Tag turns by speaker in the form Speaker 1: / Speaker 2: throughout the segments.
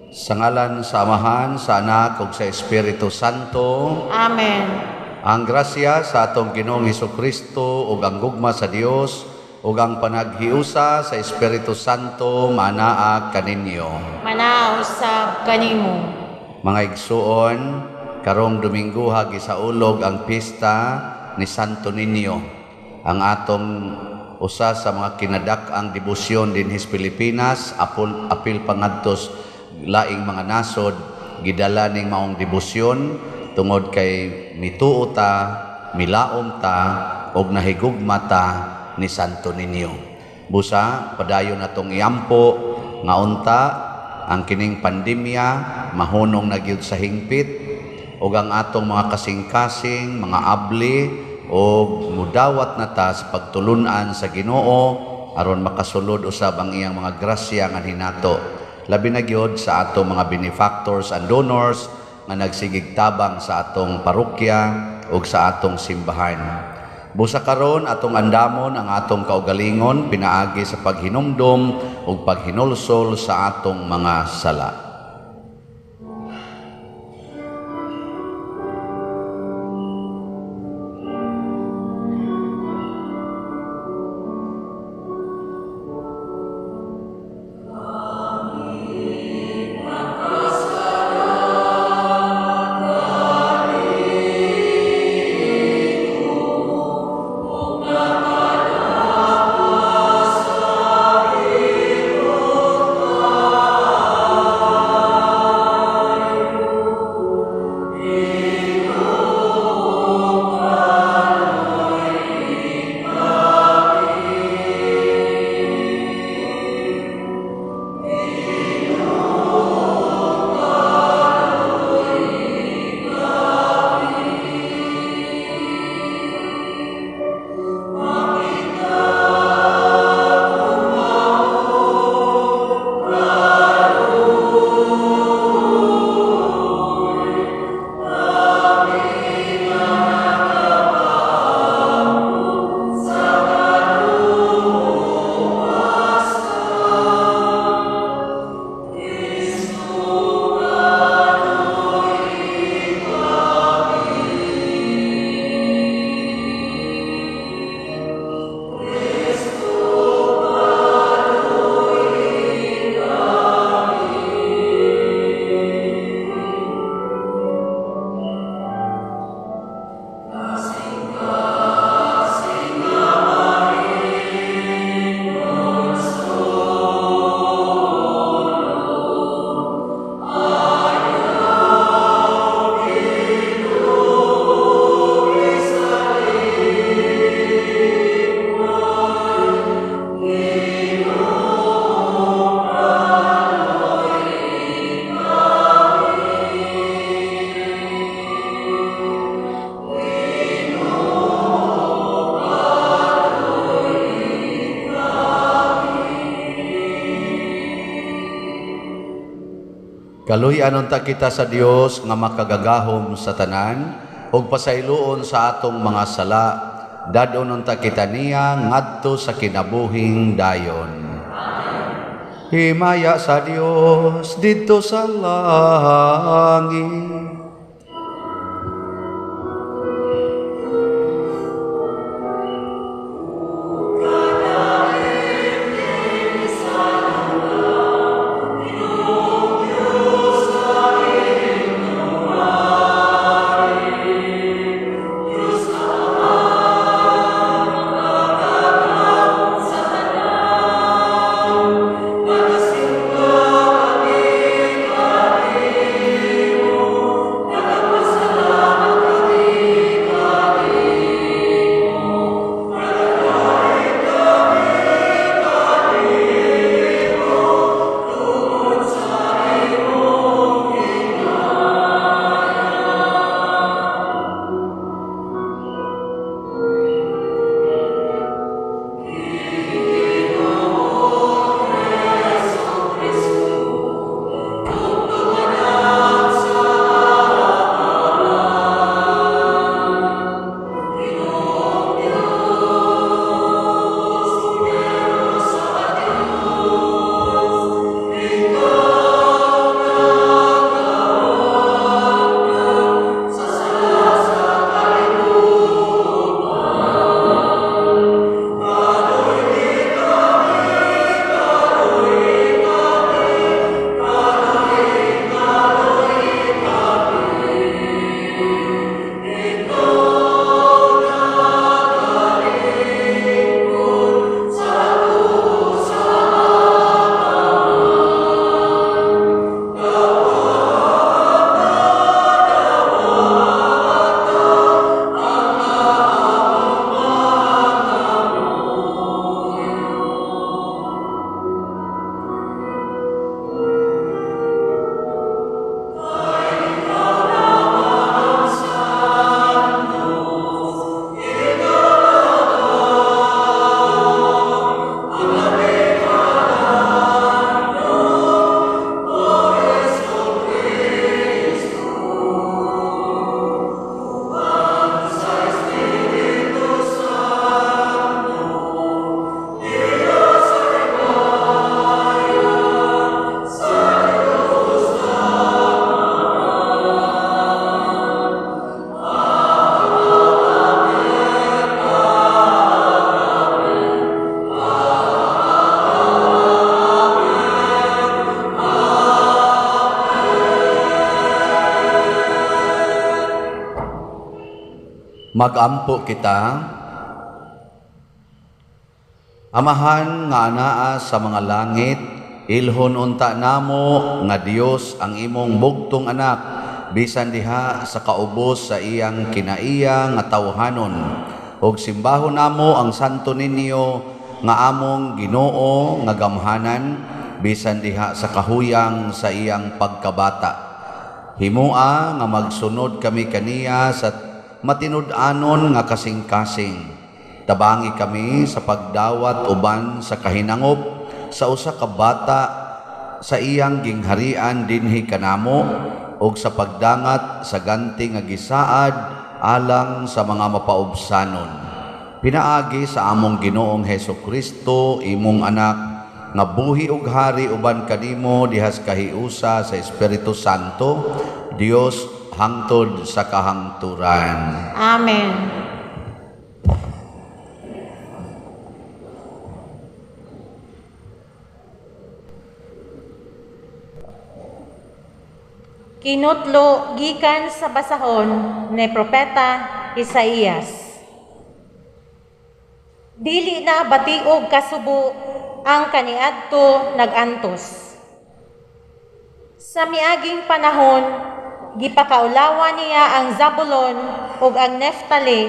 Speaker 1: Sa ngalan sa Amahan, sa Anak, ug sa Espiritu Santo.
Speaker 2: Amen.
Speaker 1: Ang grasya sa atong Ginoong Hesukristo ug ang gugma sa Dios ug ang panaghiusa sa Espiritu Santo manaa kaninyo.
Speaker 2: Manausab kanimo.
Speaker 1: Mga igsuon, karong Domingo gisaulog ang pista ni Santo Niño. Ang atong usa sa mga kinadak-ang debosyon dinhis Pilipinas, apil pangadtos laing mga nasod, gidala ning maong debosyon tungod kay mituo ta, milaom ta, ug nahigugma ta ni Santo Niño. Busa, padayon natong iampo nga unta ang kining pandemya mahunong na gyud sa hingpit ug ang atong mga kasing-kasing, mga abli ug mudawat na ta sa pagtulunan sa Ginoo aron makasulod usab ang iyang mga grasya nga hinato. Labi na gyud sa atong mga benefactors and donors nga nagsigig tabang sa atong parokya ug sa atong simbahan. Busa karon atong andamon ang atong kaugalingon pinaagi sa paghinumdom ug paghinulsol sa atong mga sala. Kaluy-anon ta kita sa Dios nga makagagahom sa tanan ug pasayloon sa atong mga sala. Dadonon ta kita niya ngadto sa kinabuhing dayon. Himaya sa Dios didto sa langit. Magampo kita. Amahan nga anaa sa mga langit, ilhon unta namo nga Dios ang imong bugtong anak, bisan diha sa kaubos sa iyang kinaiya nga tawhanon. Og simbahon namo ang Santo Niño nga among Ginoo nga gamhanan, bisan diha sa kahuyang sa iyang pagkabata. Himua nga magsunod kami kaniya sa matinud-anon nga kasing-kasing. Tabangi kami sa pagdawat uban sa kahinangop sa usa ka bata sa iyang gingharian dinhi kanamo, og sa pagdangat sa ganti nga gisaad alang sa mga mapaubsanon. Pinaagi sa among Ginoong Hesukristo, imong anak, nga buhi ug hari uban kanimo dihas kahiusa sa Espiritu Santo, Dios hangtod sa kahangturan.
Speaker 2: Amen. Kinutlo gikan sa basahon ni Propeta Isaías. Dili na batiog kasubo ang kaniadto nagantos. Sa miaging panahon, gipakaulawan niya ang Zabulon ug ang Neftali,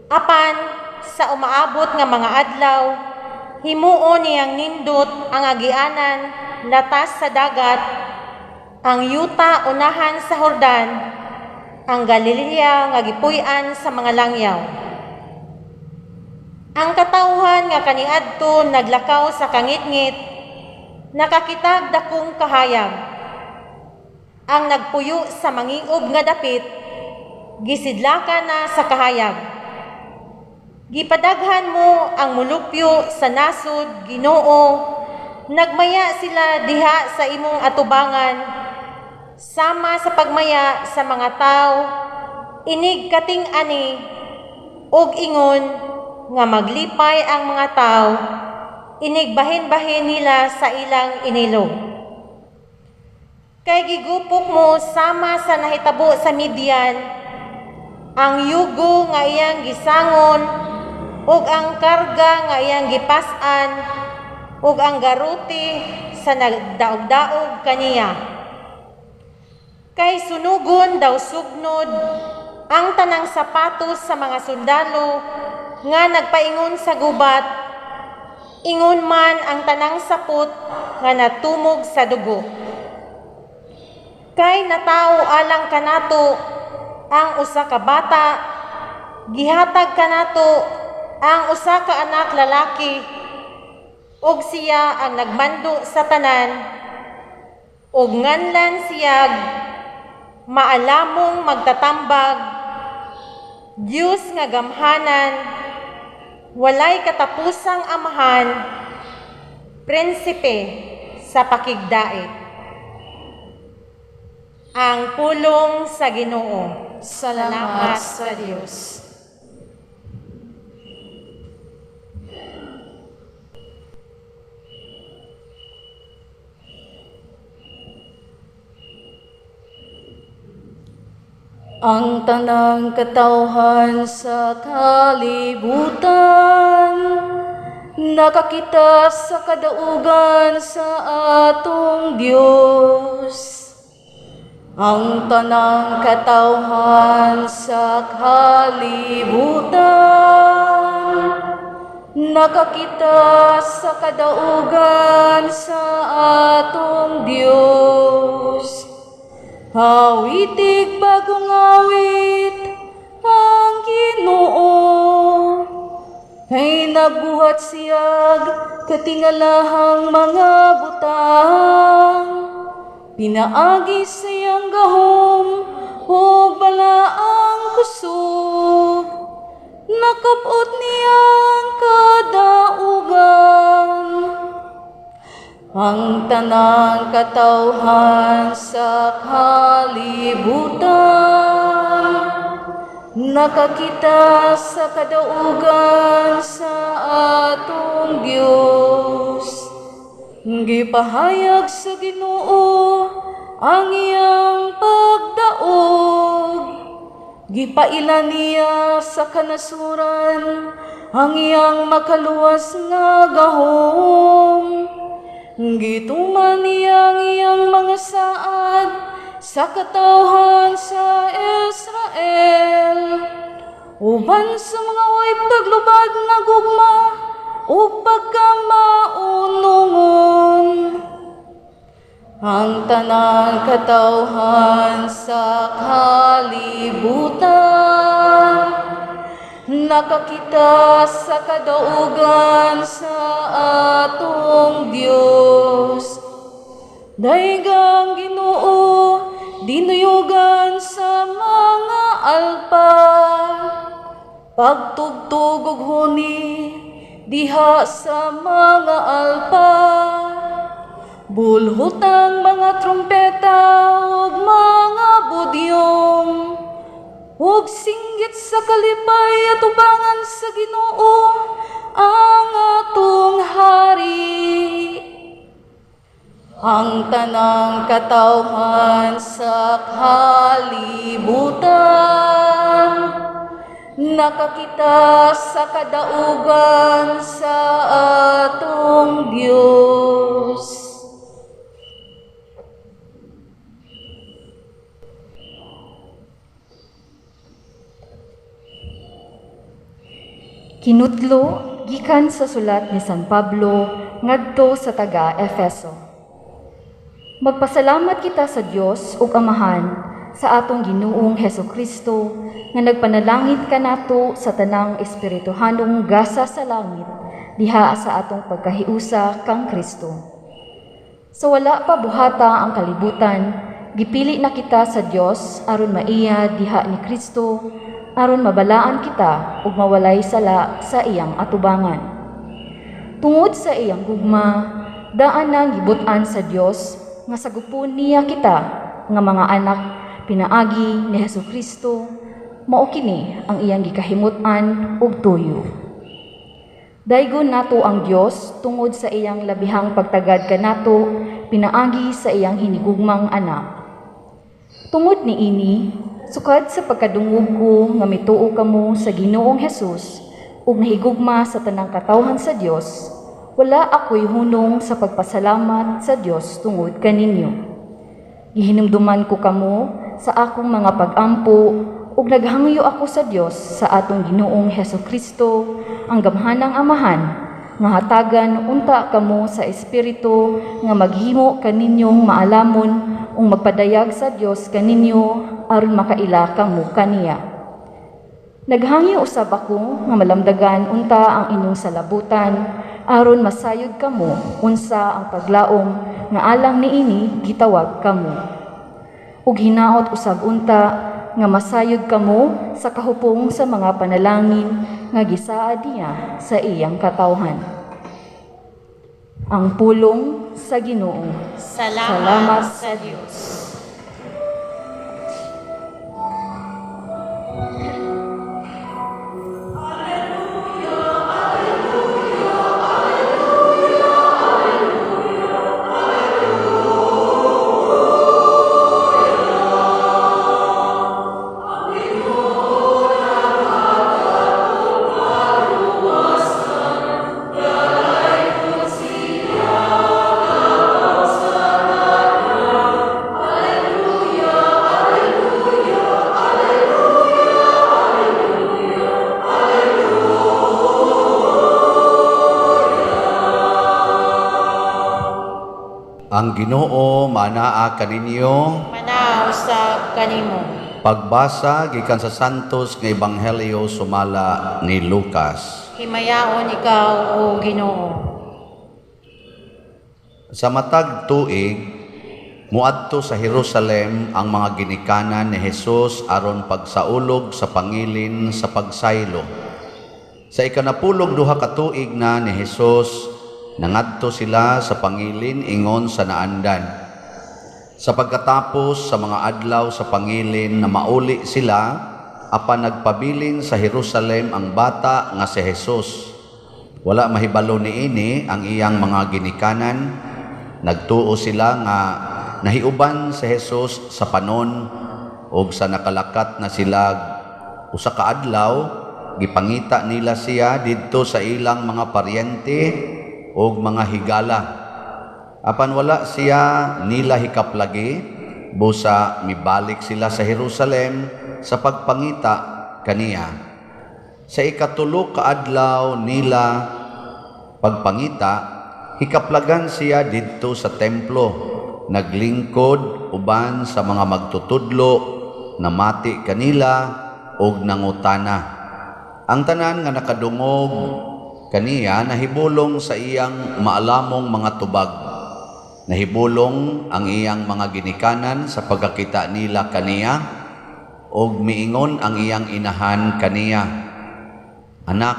Speaker 2: apan sa umaabot nga mga adlaw, himuo niyang nindot ang agianan latas sa dagat, ang yuta unahan sa Hordan, ang Galilea nga gipuy-an sa mga langyaw. Ang katawhan nga kaniadto naglakaw sa kangitngit, nakakitag dakong kahayag. Ang nagpuyo sa mangiog nga dapit, gisidlakan na sa kahayag. Gipadaghan mo ang mulupyo sa nasod, Ginoo, nagmaya sila diha sa imong atubangan, sama sa pagmaya sa mga tao, inig kating ani, og ingon nga maglipay ang mga tao, inig bahin-bahin nila sa ilang inilog. Kay gigupok mo sama sa nahitabo sa Midian, ang yugo nga iyang gisangon, ug ang karga nga iyang gipas-an, ug ang garuti sa nagdaog-daog kaniya. Kay sunugon daw sugnod ang tanang sapatos sa mga sundalo nga nagpaingon sa gubat, ingon man ang tanang sapot nga natumog sa dugo. Kay natawo alang kanato ang usa ka bata, gihatag kanato ang usa ka anak lalaki, ug siya ang nagmando sa tanan, ug nganlan siyag maalamong magtatambag, Diyos nga gamhanan, walay katapusang amahan, prinsipe sa pakigdait. Ang pulong sa Ginoo.
Speaker 3: Salamat sa Diyos. Ang tanang katawhan sa kalibutan, nakakita sa kadaugan sa atong Diyos. Ang tanang katawhan sa kalibutan, nakakita sa kadaugan sa atong Diyos. Hawitig bagong awit ang Ginoo, kay nabuhat siyag katingalahang mga butang. Pinaagi siyang gahom o balaang kusog, nakapot niyang kadaugan. Ang tanang katawhan sa kalibutan, nakakita sa kadaugan sa atong Diyos. Gipahayag sa Ginoo ang iyang pagdaog, Gipaila niya sa kanasuran ang iyang makaluwas nga gahom. Gituman niya ang iyang mga saad sa katawhan sa Israel. Uban sa mga way paglubad nga gugma o pagkamaunungon. Ang tanang katawhan sa kalibutan, nakakita sa kadaugan sa atong Dios. Daigang Ginoo, dinuyugan sa mga alpa, pagtugtog ug huni diha sa mga alpa. Bulhutang mga trumpeta ug mga budyong, ug singgit sa kalipay at ubangan sa Ginoo ang atong hari. Ang tanang katawhan sa kalibutan, nakakita sa kadaugan sa atong Dios.
Speaker 4: Kinutlo gikan sa sulat ni San Pablo ngadto sa taga Efeso. Magpasalamat kita sa Dios ug Amahan sa atong Ginoong Hesukristo nga nagpanalangit kanato sa tanang espirituhanong gasa sa langit diha sa atong pagkahiusa kang Kristo. Sa wala pa buhata ang kalibutan, gipili na kita sa Dios aron maiya diha ni Kristo aron mabalaan kita ug mawalay sala sa iyang atubangan. Tungod sa iyang gugma, daan nang gibutan sa Dios nga sagupon niya kita nga mga anak pinaagi ni Hesukristo, mao kini ang iyang gikahimutan ug tuyo. Daygon nato ang Dios tungod sa iyang labihang pagtagad kanato pinaagi sa iyang hinigugmang anak. Tungod niini, sukad sa pagkadungog ko nga mituo kamo sa Ginoong Hesus ug nahigugma sa tanang katawhan sa Dios, wala ako'y hunong sa pagpasalamat sa Dios tungod kaninyo. Gihinumduman ko kamo sa akong mga pag-ampo ug naghangyo ako sa Dios sa atong Ginoong Hesukristo, ang gamhanang Amahan, nga hatagan unta kamo sa espiritu nga maghimo kaninyong maalamon ug magpadayag sa Dios kaninyo aron makaila kamo kaniya. Naghangyo usab ako nga malamdagan unta ang inyong salabutan aron masayod kamo unsa ang paglaom nga alang niini gitawag kamo. Ug hinaot usab unta nga masayod kamo sa kahupong sa mga panalangin nga gisaad niya sa iyang katawhan. Ang pulong sa Ginoo. Salamat sa Dios.
Speaker 1: Ang Ginoo manaa kaninyo.
Speaker 2: Manaw sa kanimo.
Speaker 1: Pagbasa gikan sa Santos nga Ebanghelyo sumala ni Lucas.
Speaker 2: Himayaon ikaw o Ginoo.
Speaker 1: Sa matag tuig, muadto sa Jerusalem ang mga ginikanan ni Hesus aron pagsaulog sa pangilin sa pagsaylo. Sa ikanapulog duha ka tuig na ni Hesus, nangadto sila sa pangilin ingon sa naandan. Sa pagkatapos sa mga adlaw sa pangilin na mauli sila, apan nagpabilin sa Jerusalem ang bata nga si Hesus. Wala mahibalo niini ang iyang mga ginikanan. Nagtuo sila nga nahiuban si Hesus sa panon ug sa nakalakat na sila usa ka adlaw gipangita nila siya didto sa ilang mga paryente o mga higala. Apan wala siya nila hikaplagi, busa mibalik sila sa Jerusalem sa pagpangita kaniya. Sa ikatulo ka adlaw nila pagpangita, hikaplagan siya didto sa templo, naglingkod uban sa mga magtutudlo, namati kanila og nangutana. Ang tanan nga nakadungog kaniya nahibulong sa iyang maalamong mga tubag. Nahibulong ang iyang mga ginikanan sa pagkakita nila kaniya, og miingon ang iyang inahan kaniya, "Anak,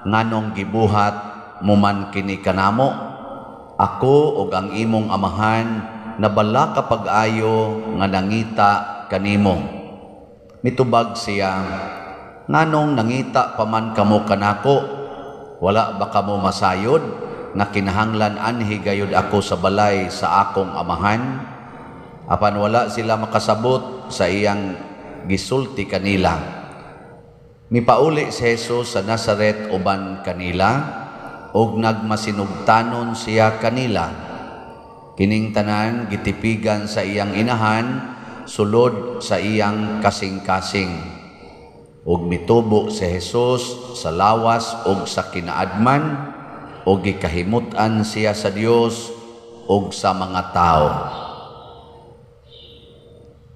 Speaker 1: nganong gibuhat mo man kini kanamo? Ako og ang imong amahan nabala kapag ayo nga nangita kanimo." Mitubag siya, "Nganong nangita pa man kamo kanako? Wala ba kamo masayod na kinahanglan anhi gayud ako sa balay sa akong amahan?" Apan wala sila makasabot sa iyang gisulti kanila. Mipauli si Jesus sa Nazaret uban kanila, og nagmasinugtanon siya kanila. Kining tanan gitipigan sa iyang inahan, sulod sa iyang kasing-kasing. Og mitubo si Jesus sa lawas og sa kinaadman, og gikahimutan siya sa Dios og sa mga tao.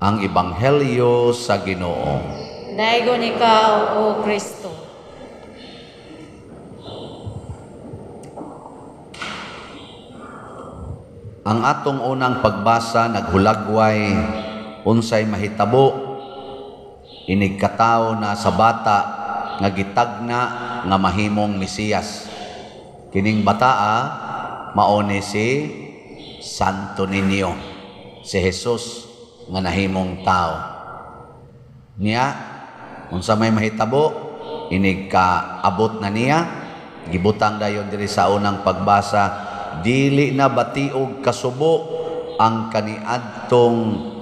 Speaker 1: Ang Ebanghelyo sa Ginoo.
Speaker 2: Daigon ikaw, O Kristo.
Speaker 1: Ang atong unang pagbasa naghulagway unsay mahitabo inig katawo na sa bata nga gitagna nga mahimong Mesiyas. Kining bataa mao ni si Santo Niño, si Jesus nga nahimong tao. Niya unsa may mahitabo inig kaabot na niya, gibutang dayon diri sa unang pagbasa, dili na batiog kasubo ang kaniadtong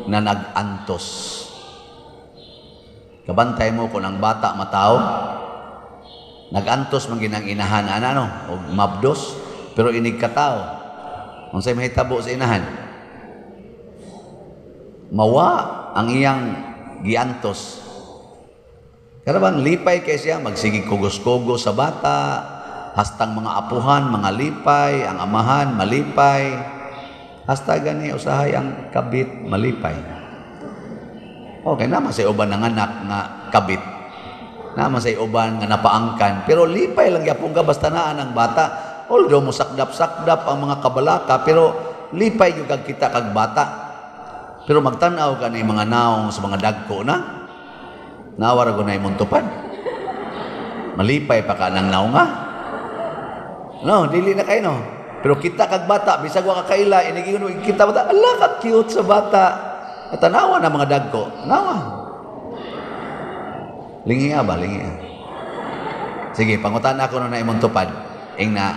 Speaker 1: na nag-antos. Kabantay mo kung ang bata mataw, nag-antos man ginang inahan o mabdos, pero inig katao. Unsay mahitabo sa inahan? Mawa ang iyang giantos. Karabang lipay kay siya, magsigig kugos-kugos sa bata, hastang mga apuhan, mga lipay, ang amahan, malipay. Hasta gani usahay ang kabit, malipay. Okay, naman sa uban ng anak nga kabit. Naman sa uban nga napaangkan. Pero lipay lang yapong ka, basta naan ang bata. Although mo sakdap-sakdap ang mga kabalaka, pero lipay yung kag kita kag bata. Pero magtanaw ka na yung mga naong sa mga dagko na. Nawara ko na yung muntupad. Malipay pa ka ng naong nga. No, dili na kayo no. Pero kita kag bata, bisag wa ka kaila, iniging kita bata, ala ka cute sa bata. At tanawa na mga dagko. Nawa. Lingiya ba? Lingiya. Sige, pangutan ako na imong tupad. Ing na,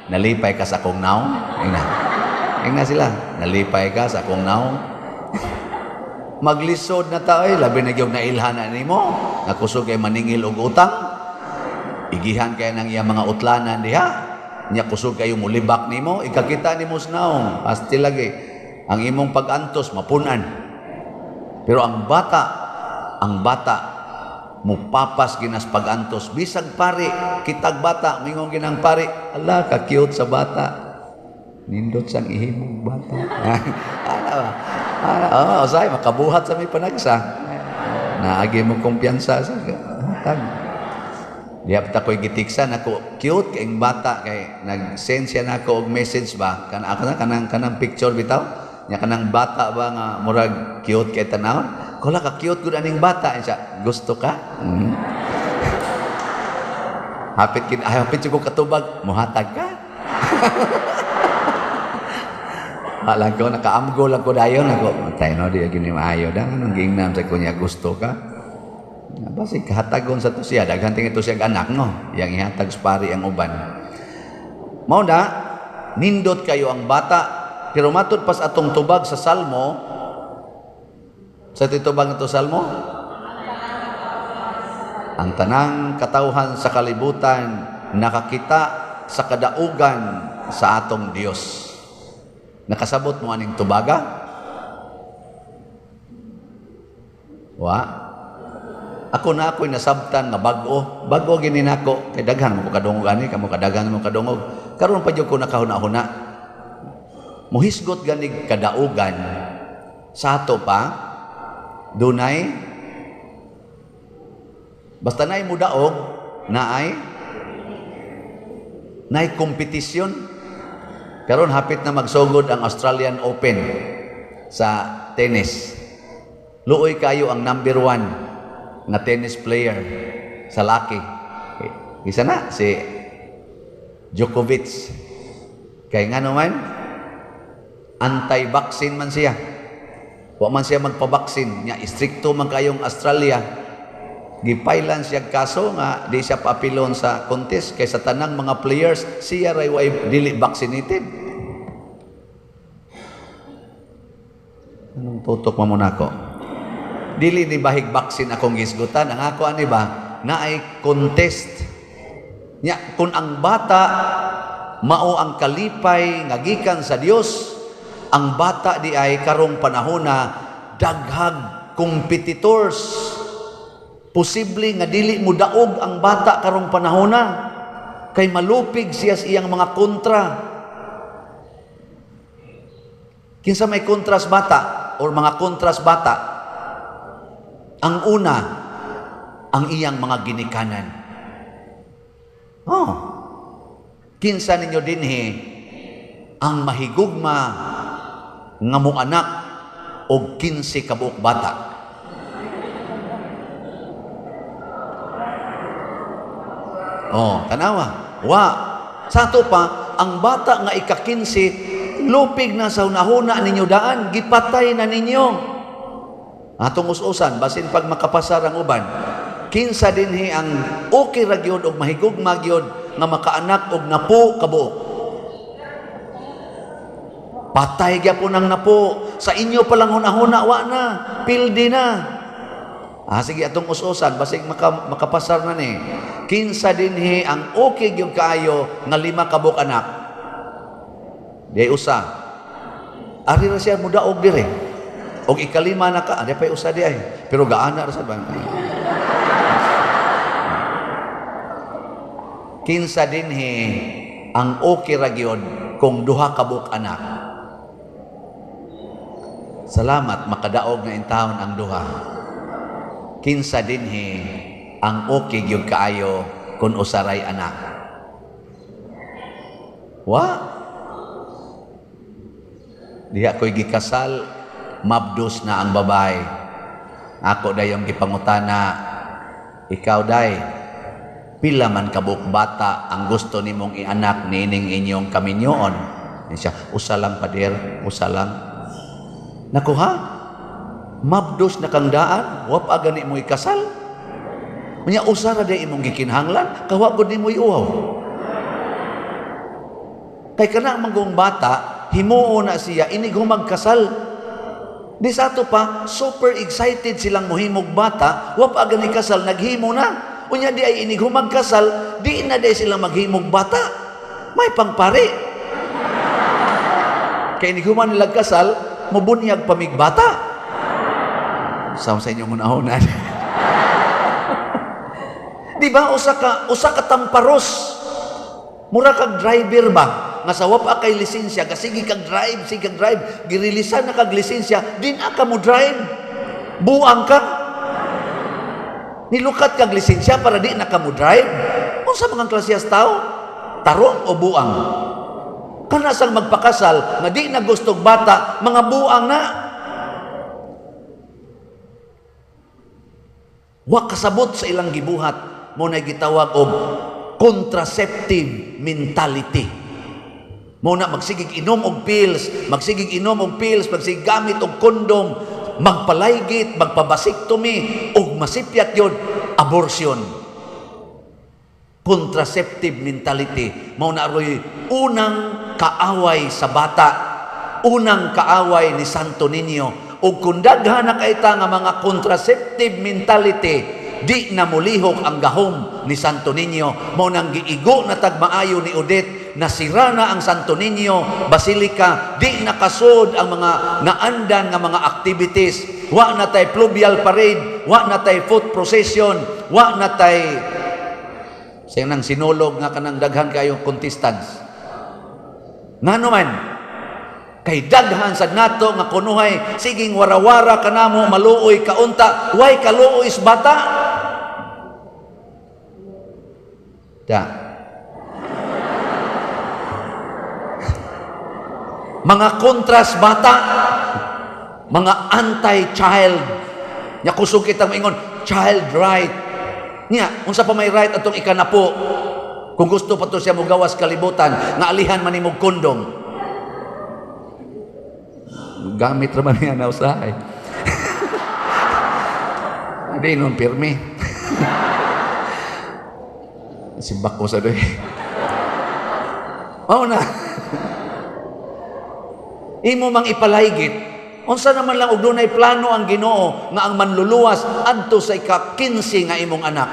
Speaker 1: nalipay ka sa akong naong. Ing na sila. Nalipay ka sa akong naong. Maglisod na tao labi na yung nailhanan ni mo. Nakusog kay maningil og utang. Igihan kay ng iyang mga utlanan diha. Nya kusog kayo mulibak nimo, ikakita nimo sa naong. Asti lagi. Ang imong pag-antos mapunan. Pero ang bata mupapas ginas pag-antos. Bisag pari, kitag bata, mingong ginang pari. Ala, ka-cute sa bata. Nindot sang ihimong bata. Ano ba? Say, makabuhat sa may panagsa. Naagi mo kumpiyansa sa hatag. Di apta ko'y gitiksan ako, cute kayong bata, kay nag-send siya na ako og message ba? Kanang picture bitaw? Nya kanang bata ba nga murag cute kay tanawon? Kula ka cute gud aning bata siya. Gusto ka? Hapit ko katubag, muhatag ka. Alam ko nakaamgo lang ko dayon ako. Tay no di gini maayo dan anong gingnam sa kunya gusto ka? Basi kahatagon sa to siya daghan ting ito siya anak no. Yang ihatag sa pari ang uban. Mao na nindot kayo ang bata. Pero matud pas atong tubag sa Salmo, sa titubag ito Salmo, ang tanang katawhan sa kalibutan nakakita sa kadaugan sa atong Dios. Nakasabot mo aning tubaga? Wa? Ako na ako'y nasabtan nga bago. Bago gini nako. Kay daghan mo kadungog ani, kamo kadaghan mo kadungog. Karon pa jud ko nakahuna-huna. Muhisgot ganig kadaugan sa ato pa dunay basta naay mudaog naay kompetisyon. Karon hapit na magsugod ang Australian Open sa tennis. Luoy kayo ang number 1 na tennis player sa laki. Isa na si Djokovic. Kay nga naman anti-vaccine man siya. Wa man siya magpabaksin. Nya istrikto man kayong Australia. Gipailan siya kaso nga di siya paapilon sa contest kay sa tanang mga players siya ray way dili vaccinated. Anong tutok mo muna ko? Dili ni bahig vaccine akong gisgutan. Ang ako ani ba na ay contest. Nya kun ang bata mao ang kalipay nga gikan sa Dios, ang bata di ay karong panahon na daghag competitors. Posible nga dili mo daog ang bata karong panahon na kay malupig siya sa iyang mga kontra. Kinsa may kontras bata or mga kontras bata? Ang una, ang iyang mga ginikanan. Kinsa ninyo dinhi ang mahigugma nga mo anak og 15 ka buok bata. Tanawa. Sa ato pa, ang bata nga ika-15, lupig na sa hunahuna ninyo daan, gipatay na ninyo. Atong us-usan, basin pag makapasar ang uban, kinsa dinhi ang okay ra gyud og mahigugma gyud nga makaanak og napo kabuok. Patay gyud po nang napo. Sa inyo palang hunahuna, wa na. Pildi na. Sige, atong us-usan, basig makapasar na ni. Kinsa dinhi ang okay gyud kaayo nga 5 kabuk anak. Di usa. Ari ra siya mudaog dire. Og ikalima na ka, ade pay usa di ay. Pero gaana ra sa bang. Kinsa dinhi ang okay ra gyud kung 2 kabuk anak. Salamat makadaog na intawon ang 2. Kinsa dinhi ang okay gyud kaayo kung usaray anak. Diha ko'y gikasal, mabdos na ang babae. Ako dayong gipangutana, ikaw day, pila man kabuk bata ang gusto nimong ianak nining inyong kaminyoon? Siya, usa lang pader, usa lang. Nakuha? Mabdos na kang daan, wap agani mo ikasal. Unya usara day imong gikinhanglan, kawa gud nimo iuaw. Kay kana manggong bata, himuo na siya inig humagkasal. Di sa ato pa, super excited silang mohimog bata, wap agani kasal naghimo na. Unya di ay inig humagkasal, di na day silang maghimog bata. May pangpari. Kay inig human nilang kasal, mubunyag pamigbata. Sa inyong unahunan. Di ba usa ka tamparos. Mura kag driver ba nga sa wapa kay lisensya sige kag drive, girilisan na kag lisensya, din ka mo drive. Buang ka. Nilukat kag lisensya para di na ka mo drive. Unsa mga klasiyas tao? Tarong o buang? Kana sang magpakasal nga di na gustog bata, mga buang na. Wa kasabot sa ilang gibuhat mo na gitawag og contraceptive mentality. Mo na magsigig inom og pills, magsigig gamit og kondom, magpalaygit, magpabasiktomy og masipyat yun, abortion. Contraceptive mentality. Mo na roy unang kaaway sa bata, unang kaaway ni Santo Niño. O kung daghan na kaita nga mga contraceptive mentality, di na mulihok ang gahom ni Santo Niño. Mo nang giigo na tagmaayo ni Odette, nasira na ang Santo Niño Basilica, di nakasod ang mga naandan nga mga activities. Wa na tay pluvial parade, wa na tay foot procession, wa na tay sayang nang sinulog nga kanang daghan kayong contestants. Ngano man, kay daghan sad nato nga kunuhay, siging warawara kanamo maluoy kaunta, way kaluoy is bata. Da. Mga kontras bata, mga anti-child. Nya kusog kitang ingon, child right. Nya, unsa pa may right atong ikanapo? Kung gusto pa to siya mugawas kalibutan, nga alihan man imong kondom. Gamit raman niya na usahay. Hindi nun pirmi. Sibak ko sa doy. Oo na. Imo mang ipalaygit. Unsa naman lang og dunay plano ang Ginoo nga ang manluluwas adto sa ika-15 nga imong anak.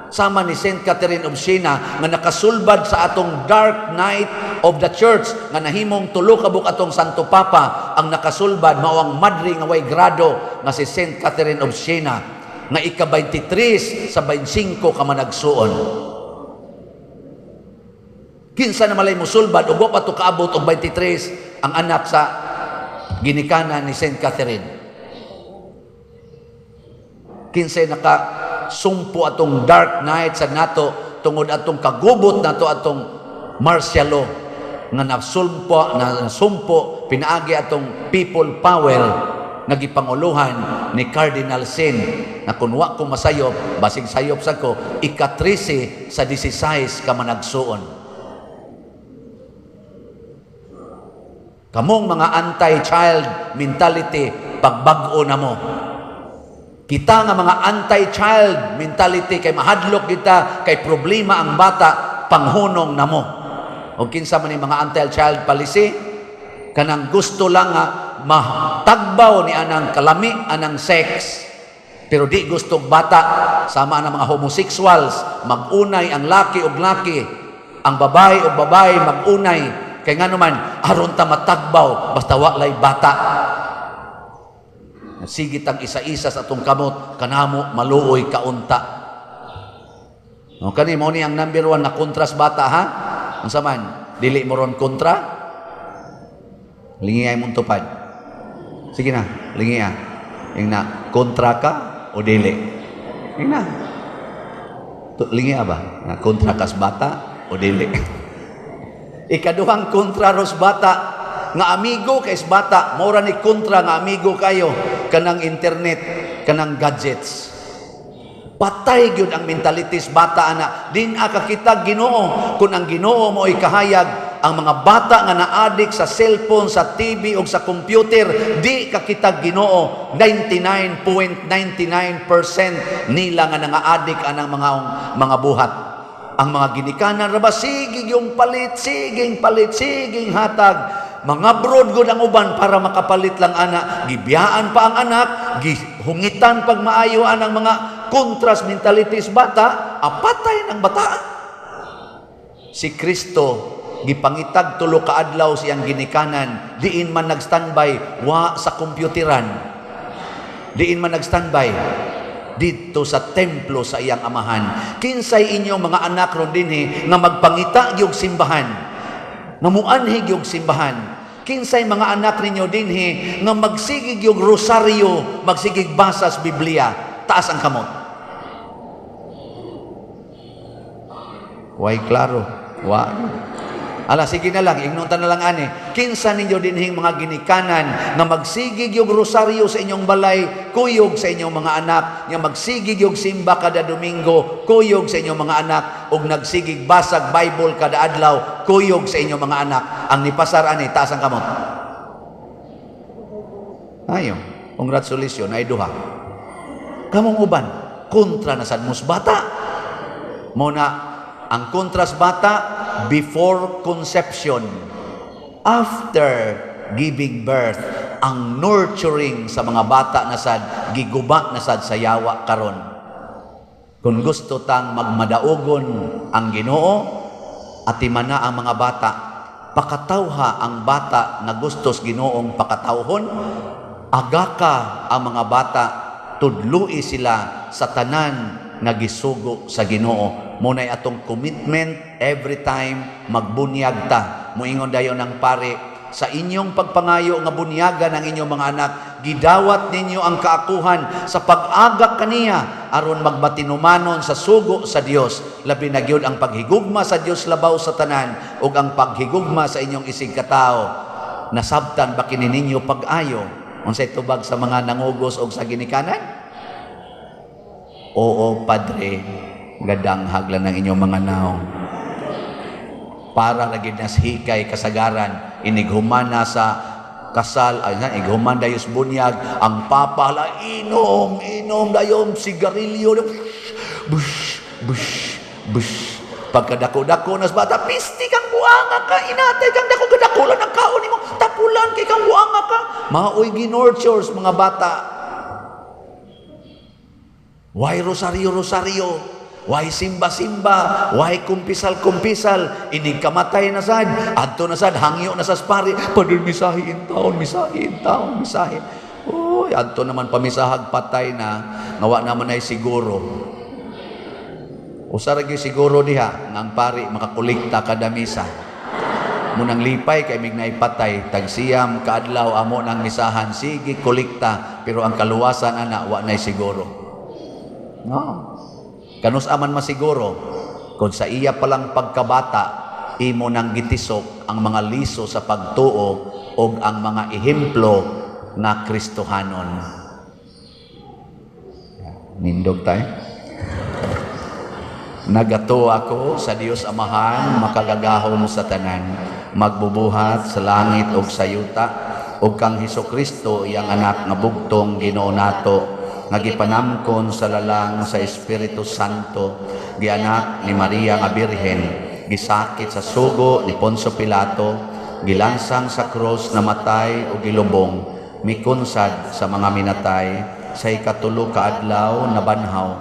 Speaker 1: Sama ni Saint Catherine of Siena nga nakasulbad sa atong dark night of the church nga nahimong tulo ka atong Santo Papa ang nakasulbad mao ang madre nga way grado nga si Saint Catherine of Siena nga ika-23 sa 25 ka managsuon. Kinsa na malay mosulbad ug wa pa to kaabot og 23 ang anak sa ginikanan ni Saint Catherine. Kinsay sumpo atong dark night sa nato tungod atong kagubot nato atong martial law nga nasumpo pinaagi atong people power nga gipanguluhan ni Cardinal Sin na kun wa ko masayop basig sayop sa ko ika-13 sa 16 ka managsuon. Kamong mga anti-child mentality pagbag-o na mo. Kita nga mga anti-child mentality kay mahadlok kita kay problema ang bata panghunong namo. O kinsa man ni mga anti-child policy kanang gusto lang nga matagbaw ni anang kalami, anang sex. Pero di gusto bata sama ang mga homosexuals magunay ang laki og laki, ang babae og babae magunay kay ngano man aron ta matagbaw basta walay bata. Sigit ang isa-isa sa atong kamot kanamo maluoy kaunta. No kani mo ni ang number 1 na kontras bata ha. Unsa man dili mo ron kontra? Lingi ay mong tupad. Sige na, lingi ah. Ing na kontra ka o dili? Ing na. Lingi ba? Na kontra kas bata o dili? Ikaduhang kontra ros bata nga amigo kay bata, mora ni kontra nga amigo kayo kanang internet, kanang gadgets. Patay gyud ang mentalities bata ana. Din kakita Ginoo kun ang Ginoo mo ay kahayag ang mga bata nga naadik sa cellphone, sa TV o sa computer, di kakita Ginoo 99.99% nila nga nangaadik anang mga buhat. Ang mga ginikanan raba sigig yung palit, siging hatag. Mga broad gud ang uban para makapalit lang anak, gibiyaan pa ang anak, gihungitan pag maayo ang mga kontras mentalities bata, apatay ng bata. Si Kristo gipangitag tulo ka adlaw siyang ginikanan, diin man nagstandby wa sa kompyuteran. Diin man nagstandby dito sa templo sa iyang amahan. Kinsay inyong mga anak ron dinhi nga magpangita gyud simbahan, nga muanhig gyud simbahan. Kinsay mga anak ninyo dinhi nga magsigig yung rosaryo, magsigig basas Biblia, taas ang kamot. Way klaro. Wa. Ala sige na lang, ignotan na lang ani. Kinsa ninyo dinhing mga ginikanan nga magsigig yung rosaryo sa inyong balay, kuyog sa inyong mga anak, nga magsigig yung simba kada Domingo, kuyog sa inyong mga anak, ug nagsigig basag Bible kada adlaw, kuyog sa inyong mga anak. Ang nipasar ani taas ang kamot. Ayo, congratulations ay duha. Kamong uban kontra na sad mus bata. Mo na ang kontras bata before conception, after giving birth, ang nurturing sa mga bata na sad giguba na sad sa yawa karon. Kung gusto tang magmadaogon ang Ginoo, atimana ang mga bata, pakatawha ang bata nga gustos Ginoong pakatawhon, agaka ang mga bata, tudlui sila sa tanan nga gisugo sa Ginoo. Munay atong commitment every time magbunyag ta. Muingon dayon ng pare, sa inyong pagpangayo nga bunyagan ang inyong mga anak, gidawat ninyo ang kaakuhan sa pag-agak kaniya aron magbatinumanon sa sugo sa Dios. Labi na gyud ang paghigugma sa Dios labaw sa tanan ug ang paghigugma sa inyong isig katao. Nasabtan ba kini ninyo pag-ayo? Unsay tubag sa mga nangugos og sa ginikanan? Oo, Padre, gadang haglan ng inyong mga naong. Para lagi nas hikay kasagaran, inighumana sa kasal, ighuman dayos bunyag, ang papa, inom dayon, sigarilyo, bush, bush, bush. Pagkadako-dako nas bata, pisti kang buanga ka, inatay kang dako-dakulan ang kaon mo, tapulan kay kang buanga ka. Maoy ginortures mga bata. Why rosaryo-rosaryo? Why simba-simba? Why kumpisal-kumpisal? Inig kamatay na sad. Adto na sad, hangyo na sa spari. Padul misahi in taon. Uy, adto naman pamisahag patay na. Ngawa naman ay siguro. Usarag yung siguro diha. Nga ang pari makakulikta kada misa. Munang lipay kay mignay patay. Tagsiyam, kaadlaw, amo ng misahan. Sige, kulikta. Pero ang kaluwasan, ana, wa na'y siguro. No. Kanus aman masiguro, kung sa iya palang pagkabata, imo nang gitisok ang mga liso sa pagtuo o ang mga ehemplo na Kristohanon. Nindog tayo. Nagato ako sa Dios Amahan, makagagahom sa tanan, magbubuhat sa langit o sa yuta, o kang Hesukristo, iyang anak nga bugtong Ginoo nato, nagipanamkon sa lalang sa Espiritu Santo, gianak ni Maria nga Birhen, gisakit sa sugo ni Poncio Pilato, gilansang sa krus, namatay o gilubong, mikunsad sa mga minatay, sa ikatulo ka adlaw nabanhaw,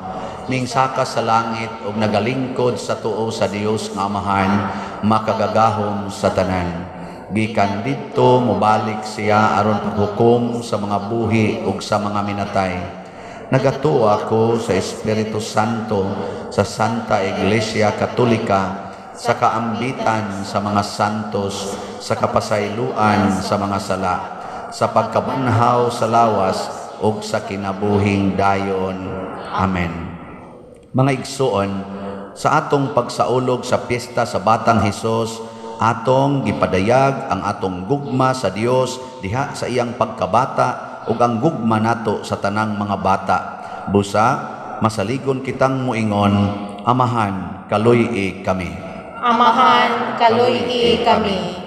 Speaker 1: mingsaka sa langit ug nagalingkod sa tuo sa Dios nga Amahan, makagagahom sa tanan. Gikan didto mobalik siya aron paghukom sa mga buhi ug sa mga minatay. Nagato ako sa Espiritu Santo, sa Santa Iglesia Katolika, sa kaambitan sa mga santos, sa kapasayloan sa mga sala, sa pagkabanhaw sa lawas, ug sa kinabuhing dayon. Amen. Mga igsoon, sa atong pagsaulog sa piyesta sa Batang Hesus, atong gipadayag ang atong gugma sa Dios diha sa iyang pagkabata, ug ang gugma nato sa tanang mga bata. Busa, masaligon kitang muingon, Amahan, kaluy-i kami.
Speaker 2: Amahan, kaluy-i kami.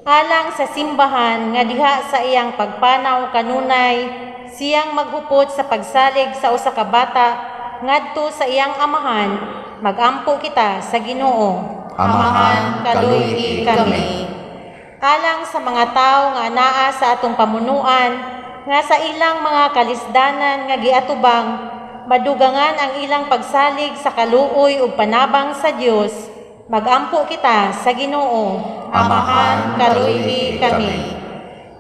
Speaker 2: Alang sa simbahan nga diha sa iyang pagpanaw kanunay, siyang maghupot sa pagsalig sa usa ka bata ngadto sa iyang amahan, magampo kita sa Ginoo.
Speaker 1: Amahan,
Speaker 2: kaluy-i kami. Alang sa mga tawo nga anaa sa atong pamunuan, nga sa ilang mga kalisdanan nga giatubang, madugangan ang ilang pagsalig sa kaluoy ug panabang sa Dios, magampo kita sa Ginoo. Amahan, kaluy-i kami.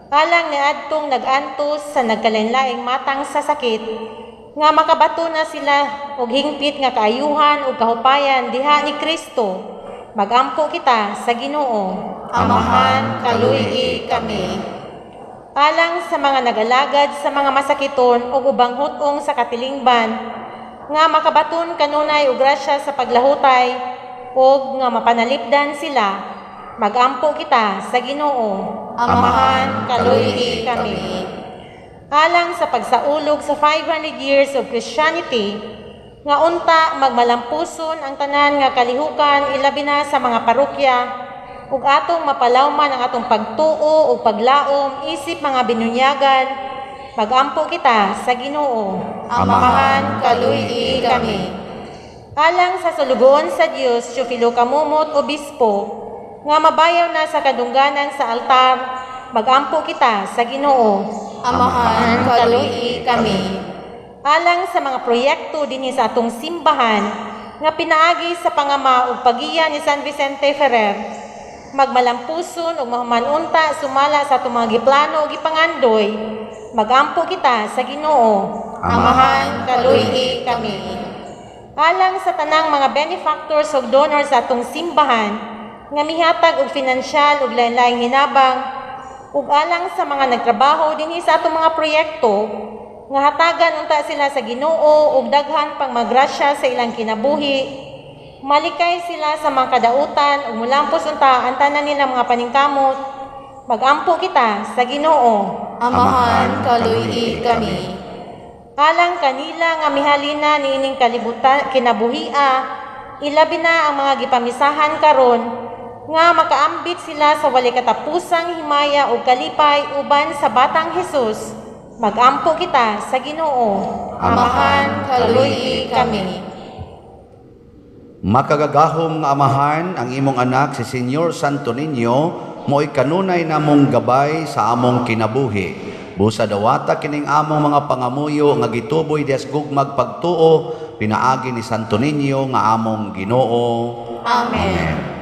Speaker 2: Alang ni adtong nag-antos sa nagkalainlaing matang sa sakit, nga makabato na sila og hingpit nga kaayuhan ug kahupayan diha ni Kristo, magampo kita sa Ginoo. Amahan, kaluy-i kami. Alang sa mga nagalagad sa mga masakiton o ubang hutong sa katilingban, nga makabaton kanunay og grasya sa paglahutay o nga mapanalipdan sila, magampo kita sa Ginoo. Amahan, kaluy-i kami. Alang sa pagsaulog sa 500 years of Christianity, nga unta magmalampuson ang tanan nga kalihukan ilabi na sa mga parokya, ug atong mapalawman ang atong pagtuo ug paglaom isip mga binunyagan, magampo kita sa Ginoo. Amahan, kaluy-i kami. Alang sa sulugoon sa Dios, Teofilo Kamumot, Obispo, nga mabayaw na sa kadungganan sa altar, magampo kita sa Ginoo.
Speaker 3: Amahan, kaluy-i kami.
Speaker 2: alang sa mga proyekto dinhi sa atong simbahan nga pinaagi sa pangama ug pagiya ni San Vicente Ferrer, magmalampuson ug mahumanunta sumala sa atong mga giplano ug gipangandoy, magampo kita sa Ginoo. Amahan kaluy kami. Alang sa tanang mga benefactors ug donors sa atong simbahan nga mihatag og pinansyal ug lain-laing hinabang, ug alang sa mga nagtrabaho dinhi sa atong mga proyekto nga hatagan unta sila sa Ginoo ug daghan pang magrasya sa ilang kinabuhi, malikay sila sa mga kadautan ug mulampos unta ang tanan nilang mga paningkamot, magampo kita sa Ginoo.
Speaker 3: Amahan kaluy kami.
Speaker 2: Alang kanila nga mihalina niining kalibutan kinabuhia, ilabi na ang mga gipamisahan karon nga makaambit sila sa walay katapusang himaya ug kalipay uban sa batang Hesus. Magampo kita sa Ginoo. Amahan kaluy kami.
Speaker 1: Makagagahom nga amahan ang imong anak si Senyor Santo Niño, mo'y kanunay namong gabay sa among kinabuhi. Busa dawata kining among mga pangamuyo nga gituboy dias gugmag pagtuo, pinaagi ni Santo Niño nga among Ginoo.
Speaker 3: Amen.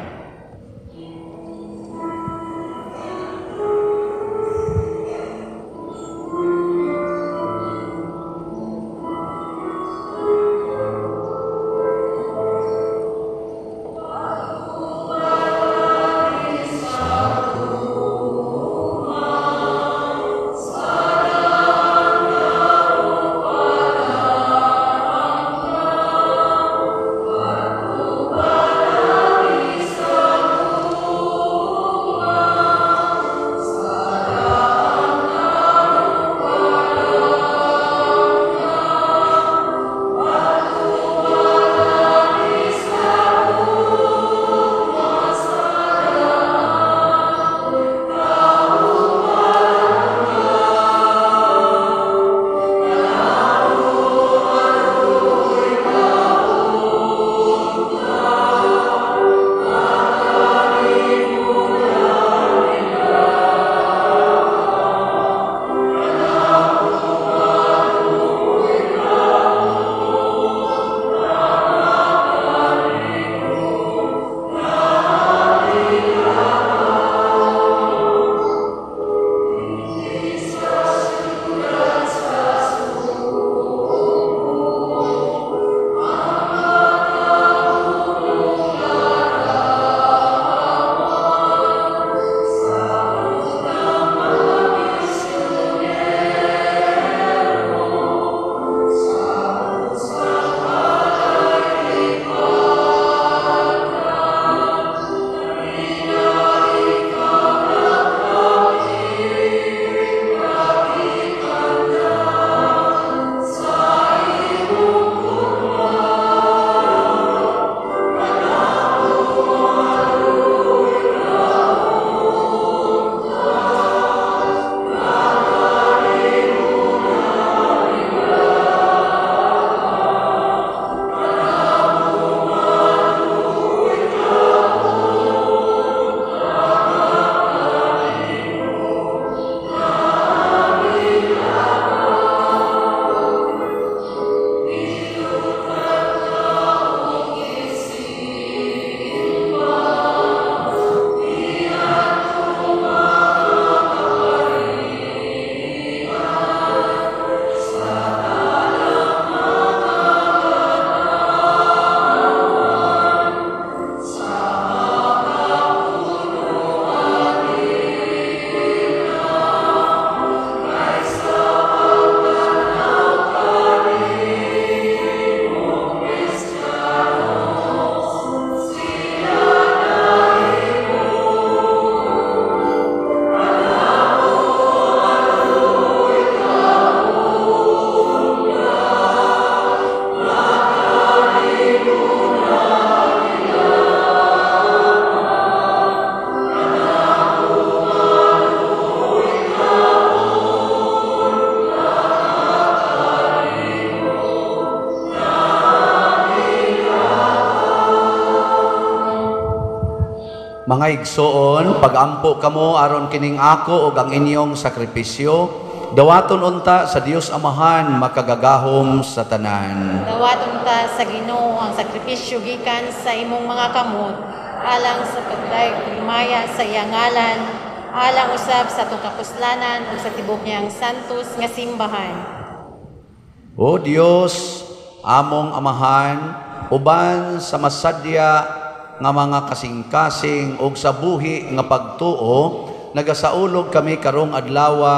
Speaker 1: Mga igsoon, pagampo kamo aron kining ako ug ang inyong sakripisyo dawaton unta sa Dios Amahan makagagahom sa tanan.
Speaker 2: Dawaton ta sa Ginoo ang sakripisyo gikan sa imong mga kamot, alang sa pagdayag sa iyang ngalan, alang usab sa atong kapuslanan ug sa tibok niyang santos nga simbahan.
Speaker 1: O Dios, among Amahan, uban sa masadya nga mga kasing-kasing ug sa buhi nga pagtuo, nagasaulog kami karong adlawa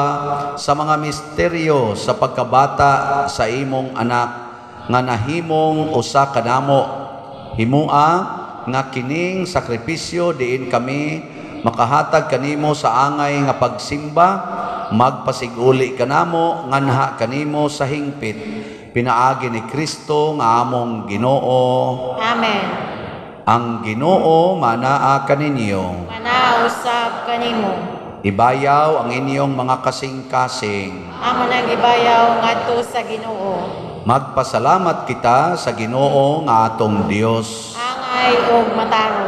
Speaker 1: sa mga misteryo sa pagkabata sa imong anak nga nahimong usa kanamo. Himua nga kining sakripisyo diin kami makahatag kanimo sa angay nga pagsimba, magpasiguli kanamo nganha kanimo sa hingpit. Pinaagi ni Kristo nga among Ginoo.
Speaker 2: Amen.
Speaker 1: Ang Ginoo manaa kaninyo.
Speaker 2: Manausab kanimo.
Speaker 1: Ibayaw ang inyong mga kasing-kasing.
Speaker 2: Amo nang gibayaw ngadto sa Ginoo.
Speaker 1: Magpasalamat kita sa Ginoo nga atong Dios.
Speaker 2: Angay ug mataro.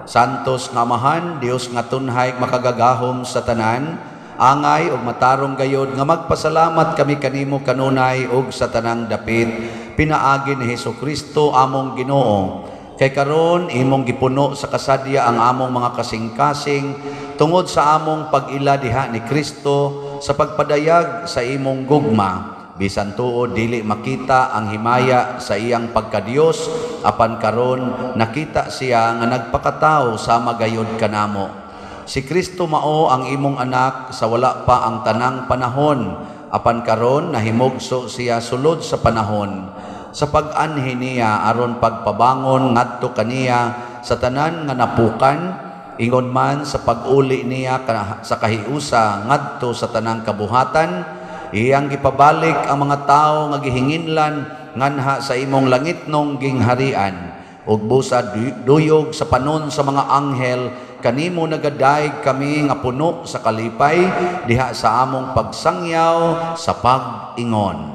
Speaker 1: Santos nga Amahan, Dios nga tunhay makagagahom sa tanan, angay ug matarong gayod nga magpasalamat kami kanimo kanunay ug sa tanang dapit. Pinaagi ni Hesukristo among Ginoo. Kay karon imong gipuno sa kasadya ang among mga kasing-kasing tungod sa among pag-ila diha ni Kristo sa pagpadayag sa imong gugma. Bisan tuod dili makita ang himaya sa iyang pagkadiyos, apan karon nakita siya nga nagpakatao sa magayod kanamo. Si Kristo mao ang imong anak sa wala pa ang tanang panahon, apan karon nahimugso siya sulod sa panahon. Sa pag-anhi niya aron pagpabangon ngadto kaniya sa tanan nga napukan, ingon man sa pag-uli niya sa kahiusa ngadto sa tanang kabuhatan, iyang gipabalik ang mga tawo nga gihinginlan nganha sa imong langitnong gingharian. Ug busa duyog sa panon sa mga anghel, kanimo nagadayeg kami nga puno sa kalipay diha sa among pagsangyaw sa pag-ingon.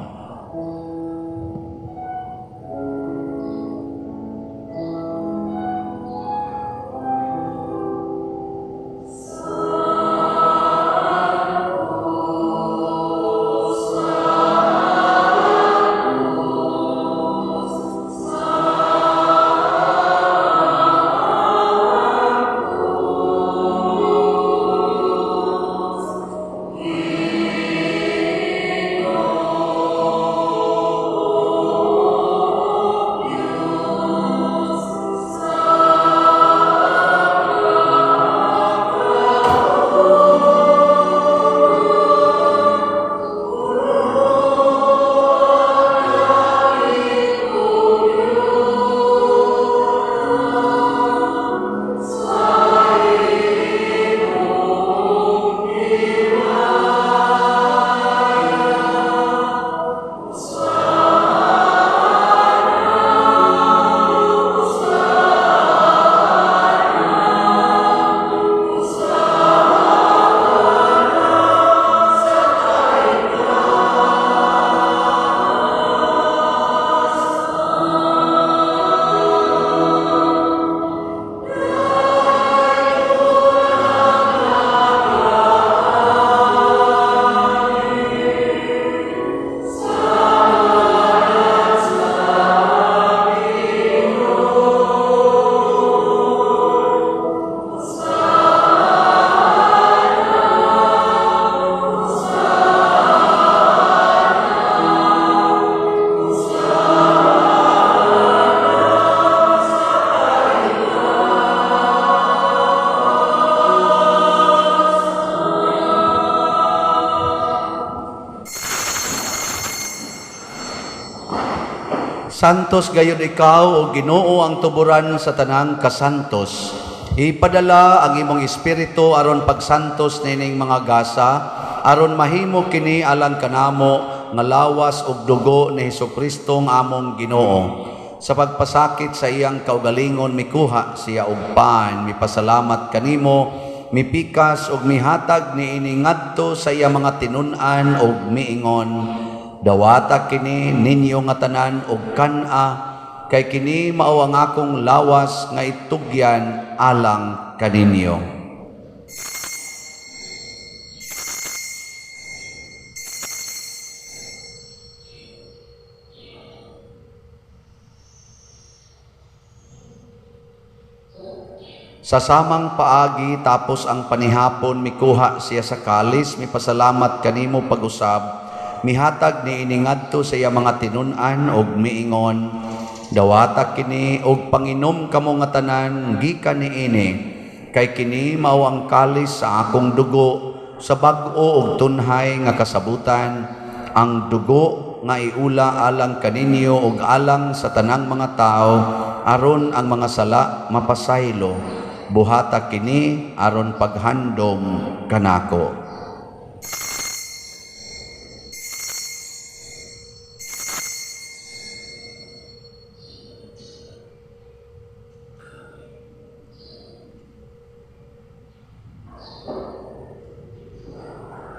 Speaker 1: Santos gayud ikaw o Ginoo ang tuburan sa tanang kasantos. Ipadala ang imong espiritu aron pagsantos nining mga gasa, aron mahimo kini alang kanamo nga lawas ug dugo ni Hesukristo nga among Ginoo. Sa pagpasakit sa iyang kaugalingon mikuha siya og pan, mipasalamat kanimo, mipikas ug mihatag niini ngadto sa iya mga tinun-an ug miingon, dawata kini ninyo nga tanan og kan-a, kay kini mao ang akong lawas nga itugyan alang kaninyo. Sa samang paagi tapos ang panihapon mikuha siya sa kalis, mipasalamat kanimo pag-usab, mihatag ni iningadto sa iya mga tinun-an og miingon, dawata kini og panginom kamo nga tanan gikan niini, kay kini mao ang kalis sa akong dugo sa bag-o og tunhay nga kasabutan, ang dugo nga iula alang kaninyo og alang sa tanang mga tao aron ang mga sala mapasaylo. Buhata kini aron paghandom kanako.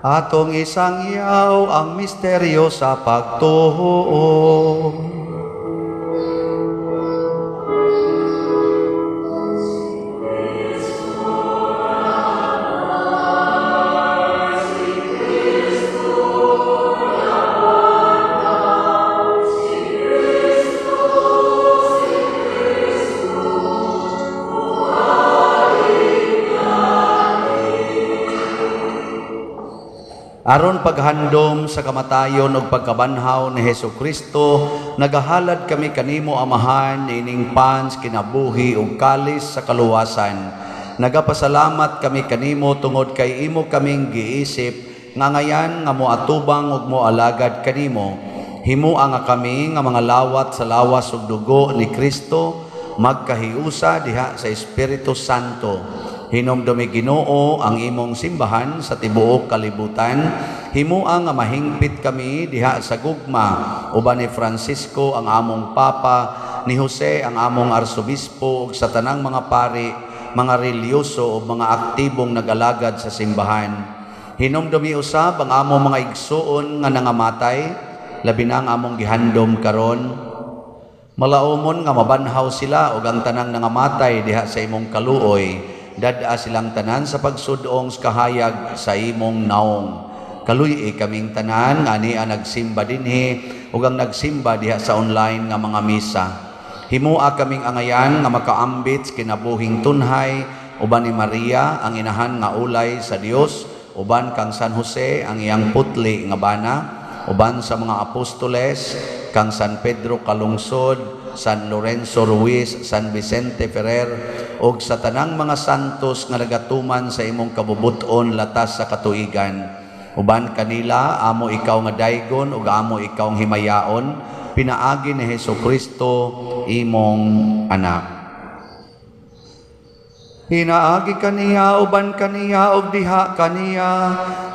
Speaker 1: Atong isang iyaw ang misteryo sa pagtuo. Aron paghandom sa kamatayon ug pagkabanhaw ni Hesukristo, nagahalad kami kanimo Amahan ining pans kinabuhi ug kalis sa kaluwasan. Nagapasalamat kami kanimo tungod kay imo kaming giisip nga ngayan nga moatubang ug moalagad kanimo. Himuang nga kami nga mga lawat sa lawas ug dugo ni Kristo magkahiusa diha sa Espiritu Santo. Hinomdumi Ginoo ang imong simbahan sa tibuok kalibutan. Himuang nga mahingpit kami diha sa gugma uban ni Francisco ang among papa, ni Jose ang among arsobispo ug sa tanang mga pari, mga reliyoso ug mga aktibong nag-alagad sa simbahan. Hinomdumi usab ang among mga igsuon nga nangamatay, labi na ang among gihandom karon. Malaumon nga mabanhaw sila ug ang tanang nangamatay diha sa imong kaluoy. Dada silang tanan sa pagsudong kahayag sa imong naong. Kaluy kaming tanan nga niya nagsimba dinhi ug ang nagsimba diha sa online nga mga misa. Himua kaming angayan nga makaambit kinabuhing tunhay uban ni Maria ang inahan nga ulay sa Dios, uban kang San Jose ang iyang putli nga bana, uban sa mga apostoles kang San Pedro Kalungsod, San Lorenzo Ruiz, San Vicente Ferrer, og sa tanang mga santos nga nagatuman sa imong kabubuton latas sa katuigan. Uban kanila, amo ikaw nga daygon ug amo ikaw ang himayaon, pinaagi ni Hesukristo imong anak. Hinaagi kaniya, uban kaniya, og diha kaniya,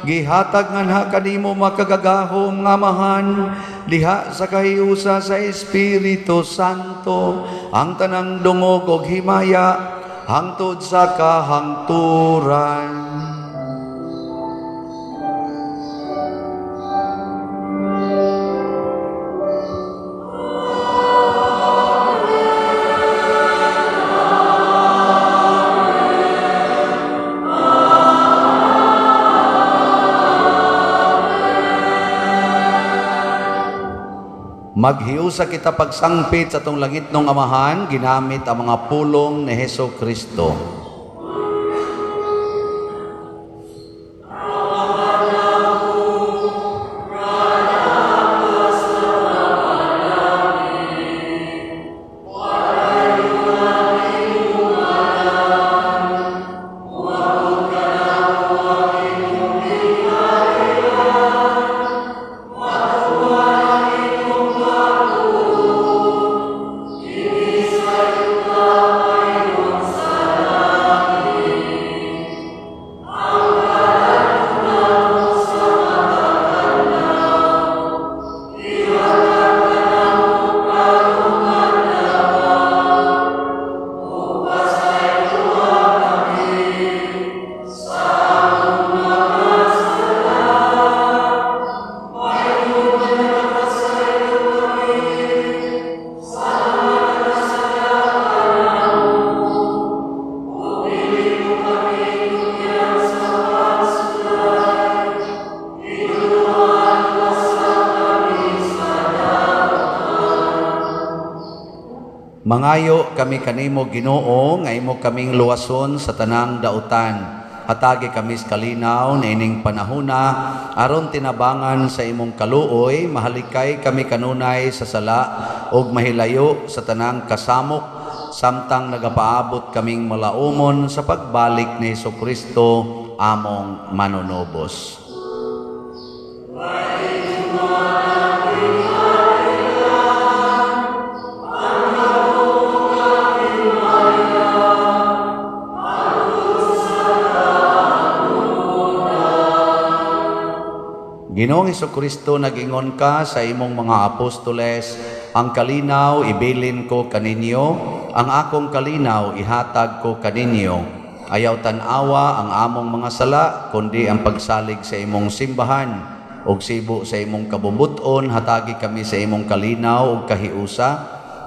Speaker 1: gihatag nga na kanimo makagagahom nga Amahan, diha sa kahiusa sa Espiritu Santo, ang tanang dungog og himaya, hangtod sa kahangturan. Maghiusa kita pagsangpit sa tong langit ng Amahan, ginamit ang mga pulong ni Hesukristo. Mangayo kami kanimo Ginoo nga imo kaming luwason sa tanang dautan. Hatagi kami sa kalinaw na ining panahuna aron tinabangan sa imong kaluoy, mahalikay kami kanunay sa sala ug mahilayo sa tanang kasamok samtang nagapaabot kaming malaumon sa pagbalik ni Hesukristo among manunobos. Ginoong Hesukristo, nag-ingon ka sa imong mga apostoles, ang kalinaw ibilin ko kaninyo, ang akong kalinaw ihatag ko kaninyo. Ayaw tanawa ang among mga sala, kundi ang pagsalig sa imong simbahan, ug sibo sa imong kabubuton, hatagi kami sa imong kalinaw ug kahiusa,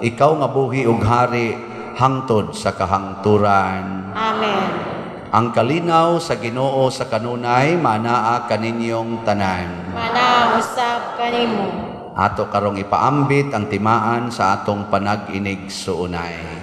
Speaker 1: ikaw nga buhi ug hari hangtod sa kahangturan.
Speaker 2: Amen.
Speaker 1: Ang kalinaw sa Ginoo sa kanunay manaa kaninyong tanan.
Speaker 2: Mana usab kanimo.
Speaker 1: Ato karong ipaambit ang timaan sa atong panag-inig suunay.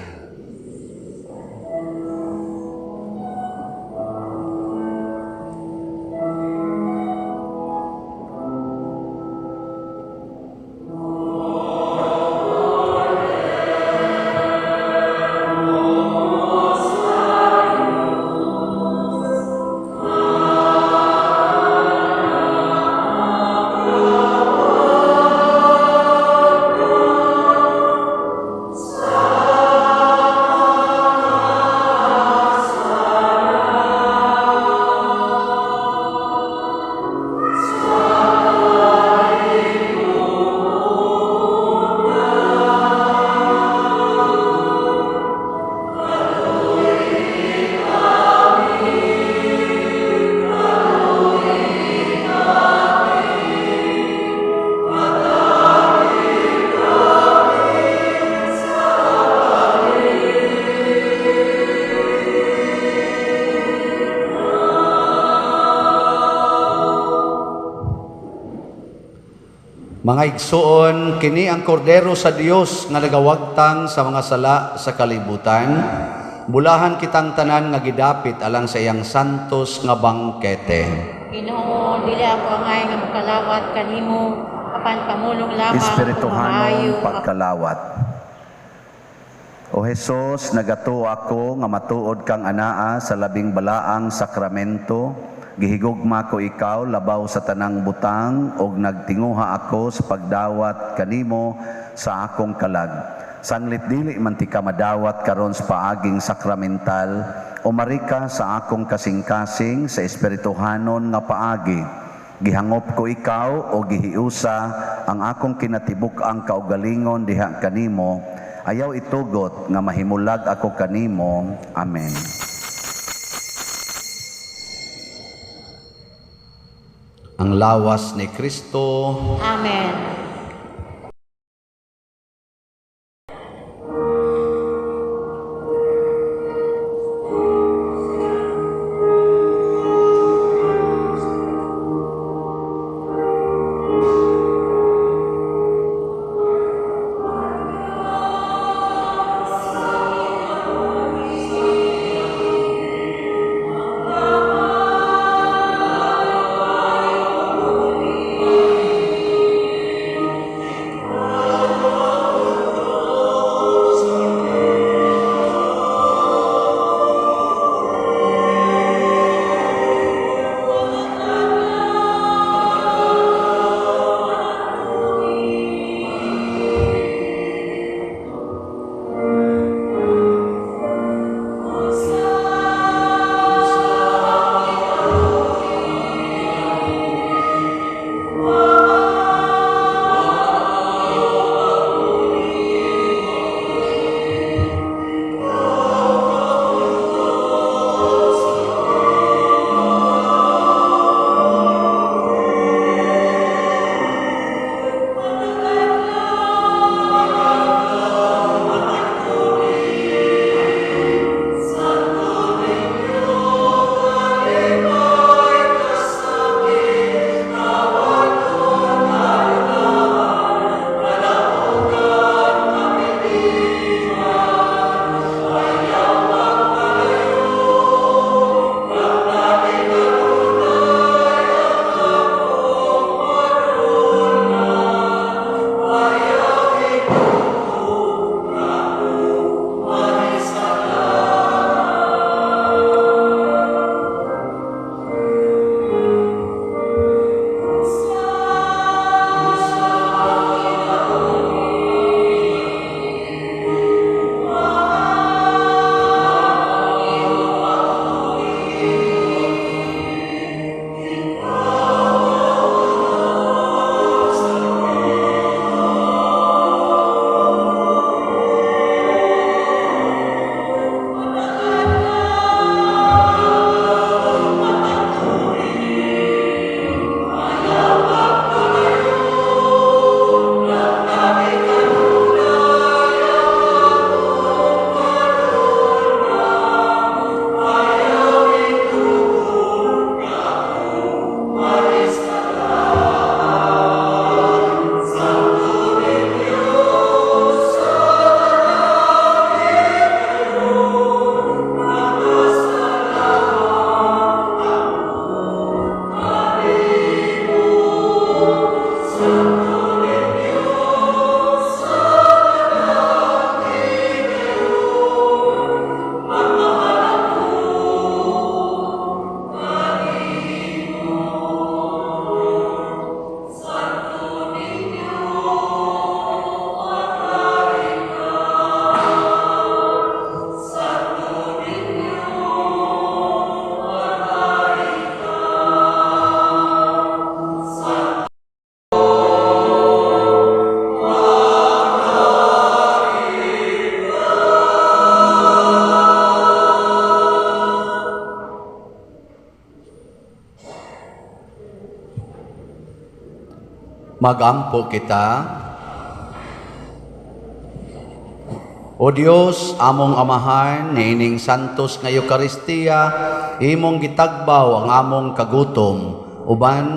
Speaker 1: Mga igsoon, kini ang kordero sa Dios nga nagawagtang sa mga sala sa kalibutan. Bulahan kitang tanan nga gidapit alang sa iyang santos nga bangkete.
Speaker 2: Ginoo, dili ako angay nga makalawat kanimo, apan pamulong lamang maayo
Speaker 5: Espirituhanong pagkalawat. O Jesus, nagato ako nga matuod kang anaa sa labing balaang sakramento. Gihigugma ko ikaw labaw sa tanang butang og nagtinguha ako sa pagdawat kanimo sa akong kalag. Sanglit dili man ti ka madawat karon sa paaging sakramental o marika sa akong kasing-kasing sa espirituhanon nga paagi. Gihangop ko ikaw o gihiusa ang akong kinatibuk ang kaugalingon diha kanimo. Ayaw itugot nga mahimulag ako kanimo. Amen.
Speaker 1: Ang lawas ni Kristo.
Speaker 2: Amen.
Speaker 1: Magampo kita. O Dios, among amahan, niining santos nga Eucharistia, imong gitagbaw ang among kagutom, uban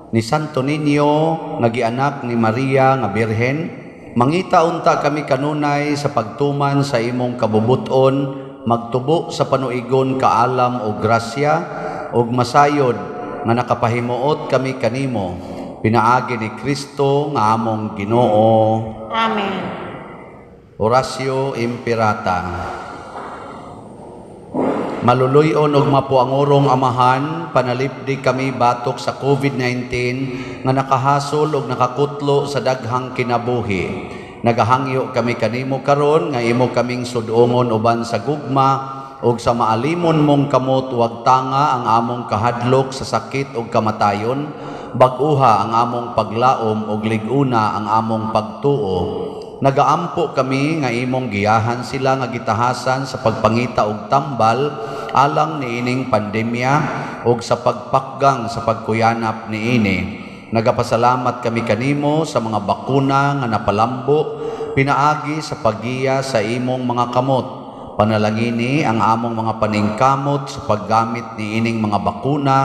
Speaker 1: ni Santo Niño, nga gianak ni Maria nga Birhen, mangita unta kami kanunay sa pagtuman sa imong kabubuton, magtubo sa panuigon kaalam o grasya, og masayod nga nakapahimuot kami kanimo, pinaagi ni Kristo nga among Ginoo.
Speaker 2: Amen.
Speaker 1: Oratio Imperata. Maluluyon og mapuangorong amahan, panalipdi kami batok sa COVID-19 nga nakahasol og nakakutlo sa daghang kinabuhi. Nagahangyo kami kanimo karon nga imo kaming sudongon uban sa gugma og sa maalimon mong kamot wag tanga ang among kahadlok sa sakit ug kamatayon, bag-uha ang among paglaom ug lig-una ang among pagtuo. Nagaampo kami nga imong giyahan sila nga gitahasan sa pagpangita og tambal alang niining pandemya ug sa pagpakgang sa pagkuyanap niini. Nagapasalamat kami kanimo sa mga bakuna nga napalambo pinaagi sa paggiya sa imong mga kamot. Panalangini ang among mga paningkamot sa paggamit niining mga bakuna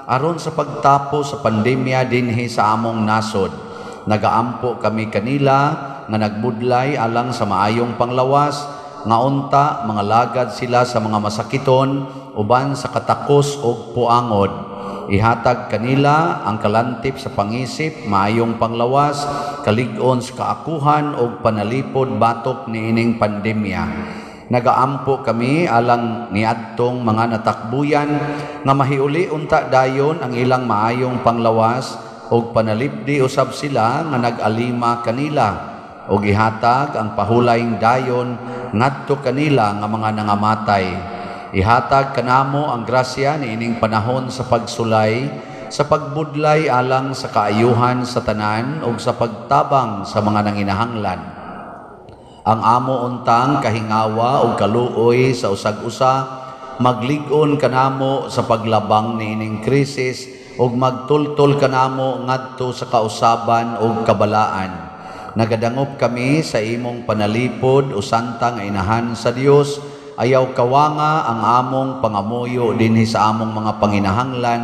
Speaker 1: aron sa pagtapos sa pandemya dinhi sa among nasod. Nagaampo kami kanila nga nagbudlay alang sa maayong panglawas, nga unta mga lagad sila sa mga masakiton uban sa katakos ug puangod. Ihatag kanila ang kalantip sa pangisip, maayong panglawas, kalig-on sa kaakuhan ug panalipod batok niining pandemya. Nagaampo kami alang niadtong mga natakbuyan nga mahiuli unta dayon ang ilang maayong panglawas ug panalipdi usab sila nga nag-alima kanila. O gihatag ang pahulayng dayon ngadto kanila nga mga nangamatay. Ihatag kanamo ang grasya niining panahon sa pagsulay, sa pagbudlay alang sa kaayuhan sa tanan ug sa pagtabang sa mga nanginahanglan. Ang amo untang kahingawa ug kaluoy sa usag-usa, maglig-on kanamo sa paglabang niining krisis ug magtultol kanamo ngadto sa kausaban ug kabalaan. Nagadangop kami sa imong panalipod o santang inahan sa Dios, ayaw kawanga ang among pangamuyo dinhi sa among mga panginahanglan.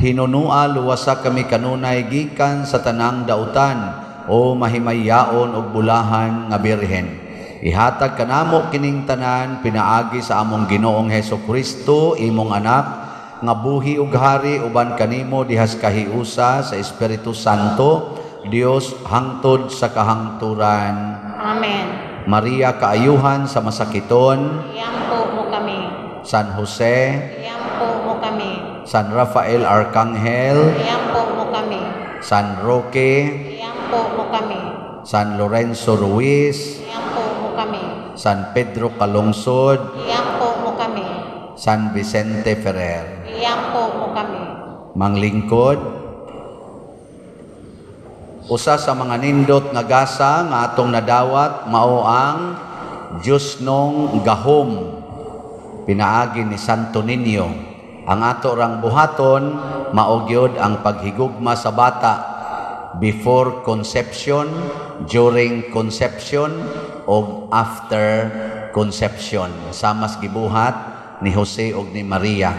Speaker 1: Hinunua luwasa kami kanunay gikan sa tanang dautan o mahimayaon og bulahan nga Birhen. Ihatag kanamo kining tanan pinaagi sa among Ginoong Hesukristo, imong anak, nga buhi ug hari uban kanimo dihas kahiusa sa Espiritu Santo, Dios hangtod sa kahangturan.
Speaker 2: Amen.
Speaker 1: Maria kaayuhan sa masakiton,
Speaker 2: Iyampo mo kami.
Speaker 1: San Jose,
Speaker 2: Iyampo mo kami.
Speaker 1: San Rafael Arcangel,
Speaker 2: Iyampo mo kami.
Speaker 1: San Roque,
Speaker 2: Iyampo mo kami.
Speaker 1: San Lorenzo Ruiz,
Speaker 2: Iyampo mo kami.
Speaker 1: San Pedro Calungsod,
Speaker 2: Iyampo mo kami.
Speaker 1: San Vicente Ferrer.
Speaker 2: Iyampo mo kami.
Speaker 1: Manglingkod, usa sa mga nindot nga gasa nga atong nadawat mao ang Diyos nong gahom, pinaagi ni Santo Niño. Ang ato rang buhaton mao gyud ang paghigugma sa bata before conception, during conception ug after conception. Samas gibuhat ni Jose ug ni Maria.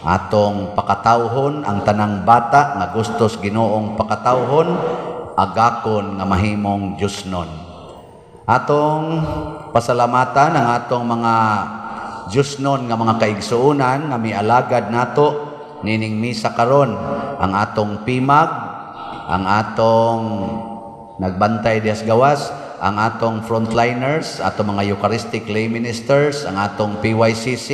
Speaker 1: Atong pakatawhon ang tanang bata nga gustos Ginoong pakatawhon, agakon nga mahimong Diosnon. Atong pasalamatan ang atong mga Diosnon nga mga kaigsuonan nga mialagad nato nining misa karon, ang atong PIMAG, ang atong nagbantay dias gawas, ang atong frontliners, atong mga Eucharistic lay ministers, ang atong PYCC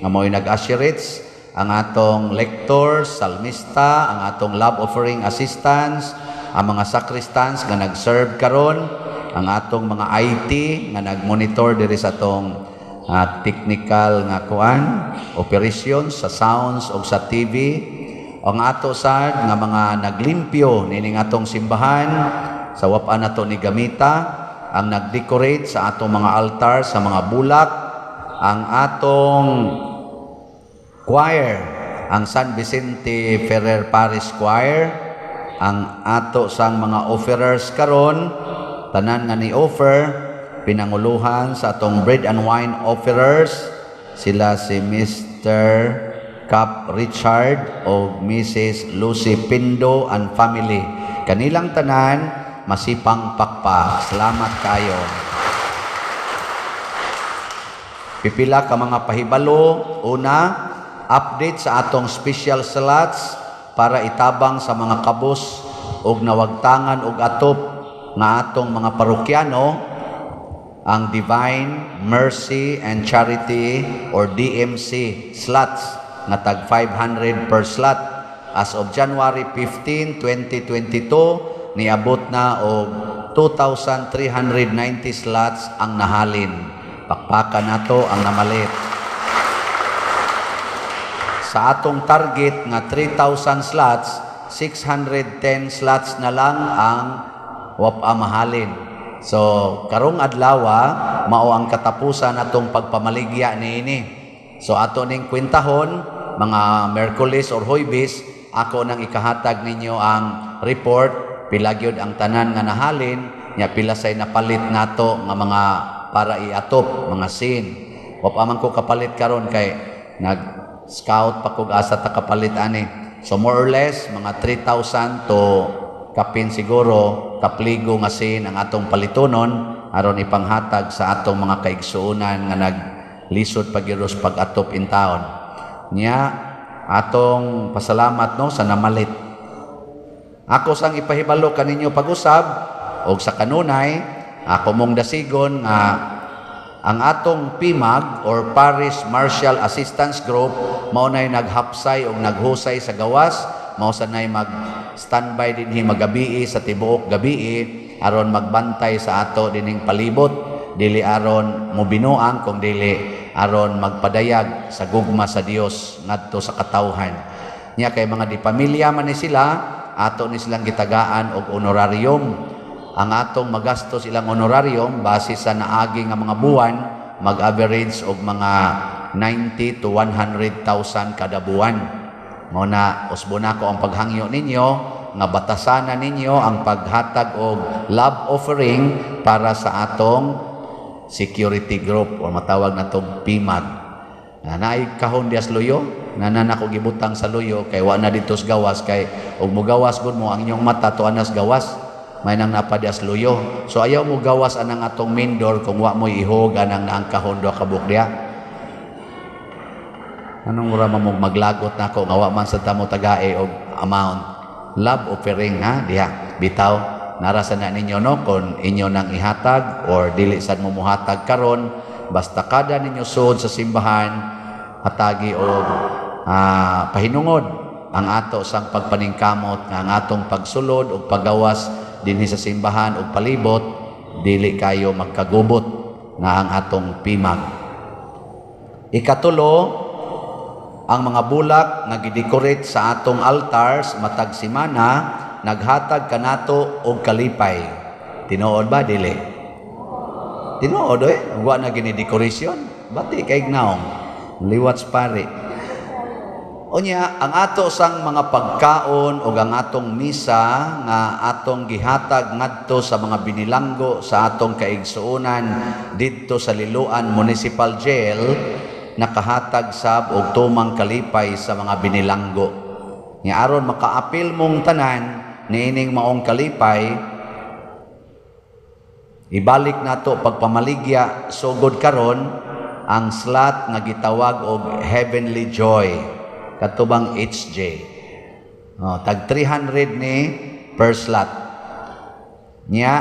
Speaker 1: nga mo'y nag-usherates, ang atong lectors, salmista, ang atong love offering assistants, ang mga sacristans nga nag-serve karon, ang atong mga IT nga nag-monitor diri sa atong technical nga operations sa sounds o sa TV, ang ato sad nga mga naglimpyo nining atong simbahan sa wapan nato ni gamita, ang nag-decorate sa atong mga altar sa mga bulak, ang atong choir, ang San Vicente Ferrer Parish Choir, ang ato sang mga offerers karon, tanan nga ni offer, pinanguluhan sa atong bread and wine offerers, sila si Mr. Cap Richard o Mrs. Lucy Pindo and family. Kanilang tanan, masipang pakpak. Salamat kayo. Pipila ka mga pahibalo. Una, update sa atong special slots para itabang sa mga kabus og nawagtangan og atop nga atong mga parokyano, ang Divine Mercy and Charity or DMC slots nga tag 500 per slot. As of January 15, 2022, niabot na og 2,390 slots ang nahalin. Pakpakan nato ang namalit. Sa atong target nga 3,000 slots, 610 slots na lang ang mahalin. So, karong adlaw mao ang katapusan atong pagpamaligya niini. So, ato ning kwentahon mga Miyerkules or Huwebes, ako nang ikahatag ninyo ang report, pila gyud ang tanan nga nahalin, nya pila say napalit nato nga mga para iatop mga scene. Wa pa man ko kapalit karon kay nag-scout pa kog asa ta kapalit ani. So more or less mga 3,000 to kapin siguro kapligo nga scene ang atong palitonon aron ipanghatag sa atong mga kaigsuonan nga naglisod pagiros pag-atop in town. Nya atong pasalamat no sa namalit. Ako sang ipahibalo kaninyo pag-usab og sa kanunay, ako mong dasigon nga ang atong PMAG or Parish Martial Assistance Group mao nay naghapsay og naghusay sa gawas, mao sanay mag-standby dinhi magabii sa tibuok gabii aron magbantay sa ato dining palibot, dili aron mo binuang kung dili aron magpadayag sa gugma sa Dios ngadto sa katawhan. Nya kay mga di pamilya man ni sila, ato ni silang gitagaan og honorarium. Ang atong magastos ilang honorarium base sa naagi nga mga buwan, mag-average og mga 90 to 100,000 kada buwan. Mao na usbo nako ang paghangyo ninyo nga batasanan ninyo ang paghatag og love offering para sa atong security group o matawag na itong PMAG. Naay kahon dias luyo, nanan ako gibutang sa luyo kay wa na dito sa gawas kay og mo gawas gud mo ang inyong mata to anas gawas may nang napadias luyo. So ayaw mo gawas anang atong main door kung wa mo ihog anang naang kahon do kabuk diya. Anong ura mo maglagot nako nga wa man sa tamo tagae og amount love offering diha bitaw. Narasa na ninyo no kung inyo nang ihatag or dili sad mo muhatag karon, basta kada ninyo suod sa simbahan hatagi og pahinungod ang ato sang pagpaningkamot nga ang atong pagsulod o paggawas dinhi sa simbahan o palibot, dili kayo magkagubot na ang atong PMAG. Ikatulo, ang mga bulak nga gidecorate sa atong altars matag simana naghatag kanato og kalipay. Tinuod ba dili? Tinuod wa na gini decoration. Bati kay gnaong. Liwats pare. Unya ang ato sang mga pagkaon ug ang atong misa nga atong gihatag ngadto sa mga binilanggo sa atong kaigsuonan didto sa Liloan Municipal Jail, nakahatag sab og tumang kalipay sa mga binilanggo. Nya aron makaapil mong tanan niining maong kalipay, ibalik nato pagpamaligya sugod karon ang slot nga gitawag og Heavenly Joy katubang HJ. Tag 300 ni per slot. Nya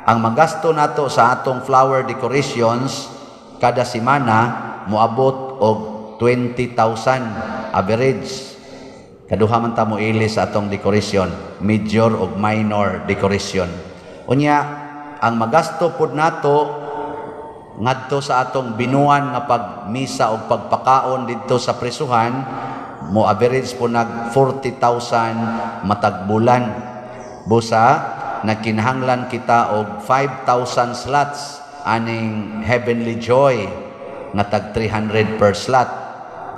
Speaker 1: ang magasto nato sa atong flower decorations kada semana moabot og 20,000 average Kaduha man ta mo ili sa atong dekorasyon, major ug minor dekorasyon. Unya, ang magasto pod nato ngadto sa atong binuan nga pagmisa o pagpakaon dito sa prisuhan, mo average po nag 40,000 matag bulan. Busa, nagkinahanglan kita og 5,000 slots aning Heavenly Joy nga tag 300 per slot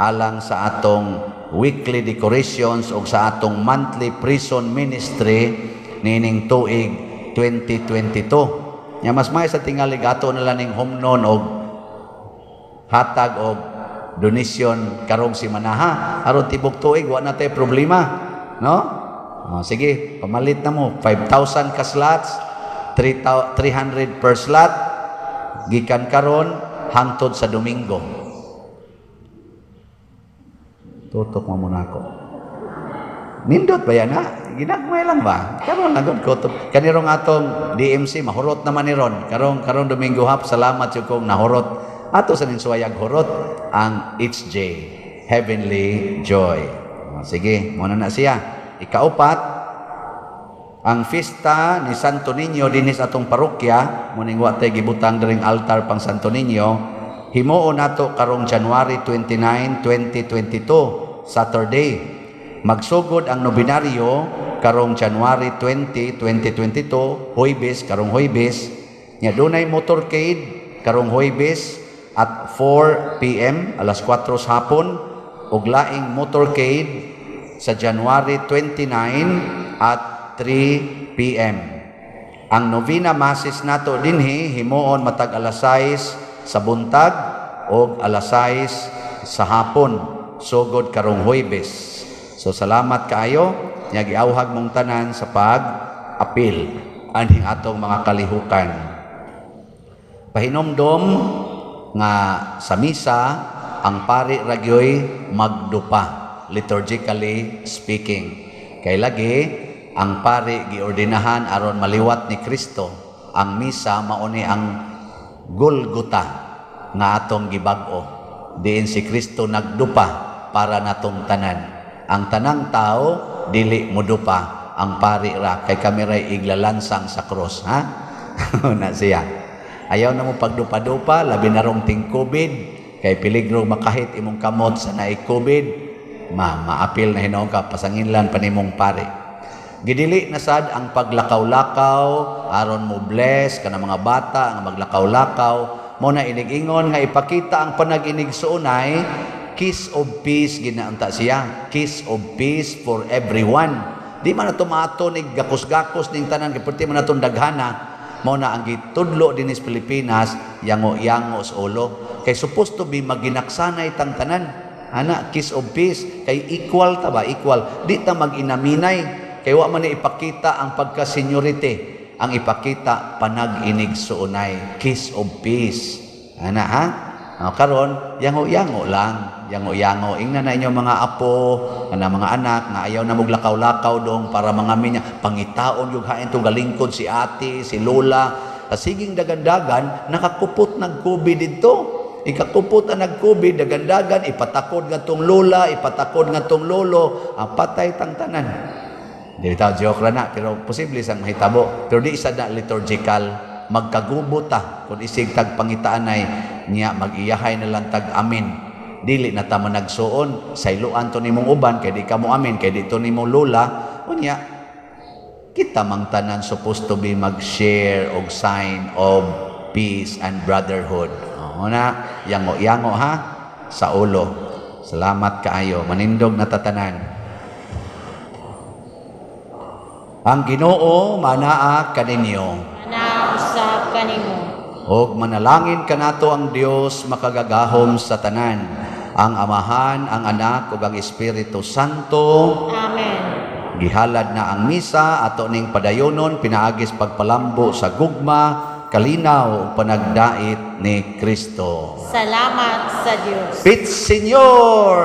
Speaker 1: alang sa atong weekly decorations o sa atong monthly prison ministry nining tuig 2022. Nya mas may sa tingali ato na lang ning homnon og hatag og donation karong simanaha aron tibok tuig wa na tay problema, no? Sige, pamalit na mo 5,000 ka slots, 300 per slot gikan karon hangtod sa Domingo. Tutok mo muna ako. Nindot ba yan ha? Ginagmay lang ba? Karon lang ko. Kanirong atong DMC, mahurot naman ni Ron. Karong Domingo hap, salamat yung kong nahurot. Ato sa ninsuayag hurot, ang HJ, Heavenly Joy. Sige, muna na siya. Ikaupat, ang fiesta ni Santo Niño dinis atong parokya, muning watay gibutang diring altar pang Santo Niño, himuon nato karong January 29, 2022, Saturday. Magsugod ang nobinaryo karong January 20, 2022, Huwebes, karong Huwebes. Nya dunay motorcade karong Huwebes at 4 p.m. alas 4 sa hapon ug laing motorcade sa January 29 at 3 p.m. Ang novena masses nato dinhi himuon matag alas 6 sa buntag o alas 6 sa hapon sugod karong Huwebes. So salamat kaayo nya giawhag mong tanan sa pag-apil aning atong mga kalihukan. Pahinomdom nga sa misa ang pari ragyoy magdupa, liturgically speaking. Kay lagi ang pari giordinahan aron maliwat ni Kristo. Ang misa mauni ang Golgota nga atong gibag-o. Diin si Kristo nagdupa para natong tanan. Ang tanang tao dili modupa, ang pari ra kay kami ray iglalansang sa cross, ha? Na siya. Ayaw na mo pagdupa-dupa, labi na rong ting COVID, kay peligro makahit imong kamot sa naay COVID, maapil na hinaong ka, pasanginlan panimong pari. Gidili na sad ang paglakaw-lakaw, aron mo bless ka mga bata, ang maglakaw-lakaw, mo na inig-ingon nga ipakita ang panag-inig suunay, kiss of peace, ginaanta siya, kiss of peace for everyone. Di man na tumato ni gakos-gakos ning tanan, kay perti man natong daghana, mo na ang gitudlo dinis Pilipinas, yango-yango sa ulo. Kay supposed to be maginaksanay tang tanan. Ana, kiss of peace. Kay equal ta ba? Equal. Di ta mag-inaminay. Kay wa man ipakita ang pagka-seniority. Ang ipakita, panag-inig suunay. Kiss of peace. Ana ha? Karon, yango-yango lang. Yango-yango. Ingnan na inyo mga apo, mga anak, nga ayaw na muglakaw-lakaw dong para mga minya. Pangitaon yung hain itong galingkod si ate, si lola. Kasiging dagandagan, nakakupot ng COVID dito. Ikakupot ang nag-COVID, dagandagan, ipatakod nga tong lola, ipatakod nga tong lolo, ang patay tang tanan. Hindi tayo joke na, pero posible sang mahitabo. Pero di isa na liturgical, magkagubo ta. Kung isig tag pangitaan ay niya, mag-iyahay na lang tag amin. Dili na ta managsuon, sayloan to nimong uban, kay di ka mo amin, kay di to nimong lola. Unya, kita mang tanan supposed to be mag-share og sign of peace and brotherhood. Na, yango-yango ha, sa ulo. Salamat kaayo, manindog na tatanan. Ang Ginoo manaa kaninyo.
Speaker 2: Manausap kanimo.
Speaker 1: Og manalangin kanato ang Dios makagagahom sa tanan, ang Amahan, ang Anak ug ang Espiritu Santo.
Speaker 2: Amen.
Speaker 1: Gihalad na ang misa ato ning padayonon pinaagis pagpalambo sa gugma, kalinaw ug panagdait ni Kristo.
Speaker 2: Salamat sa Dios.
Speaker 1: Pit Senyor!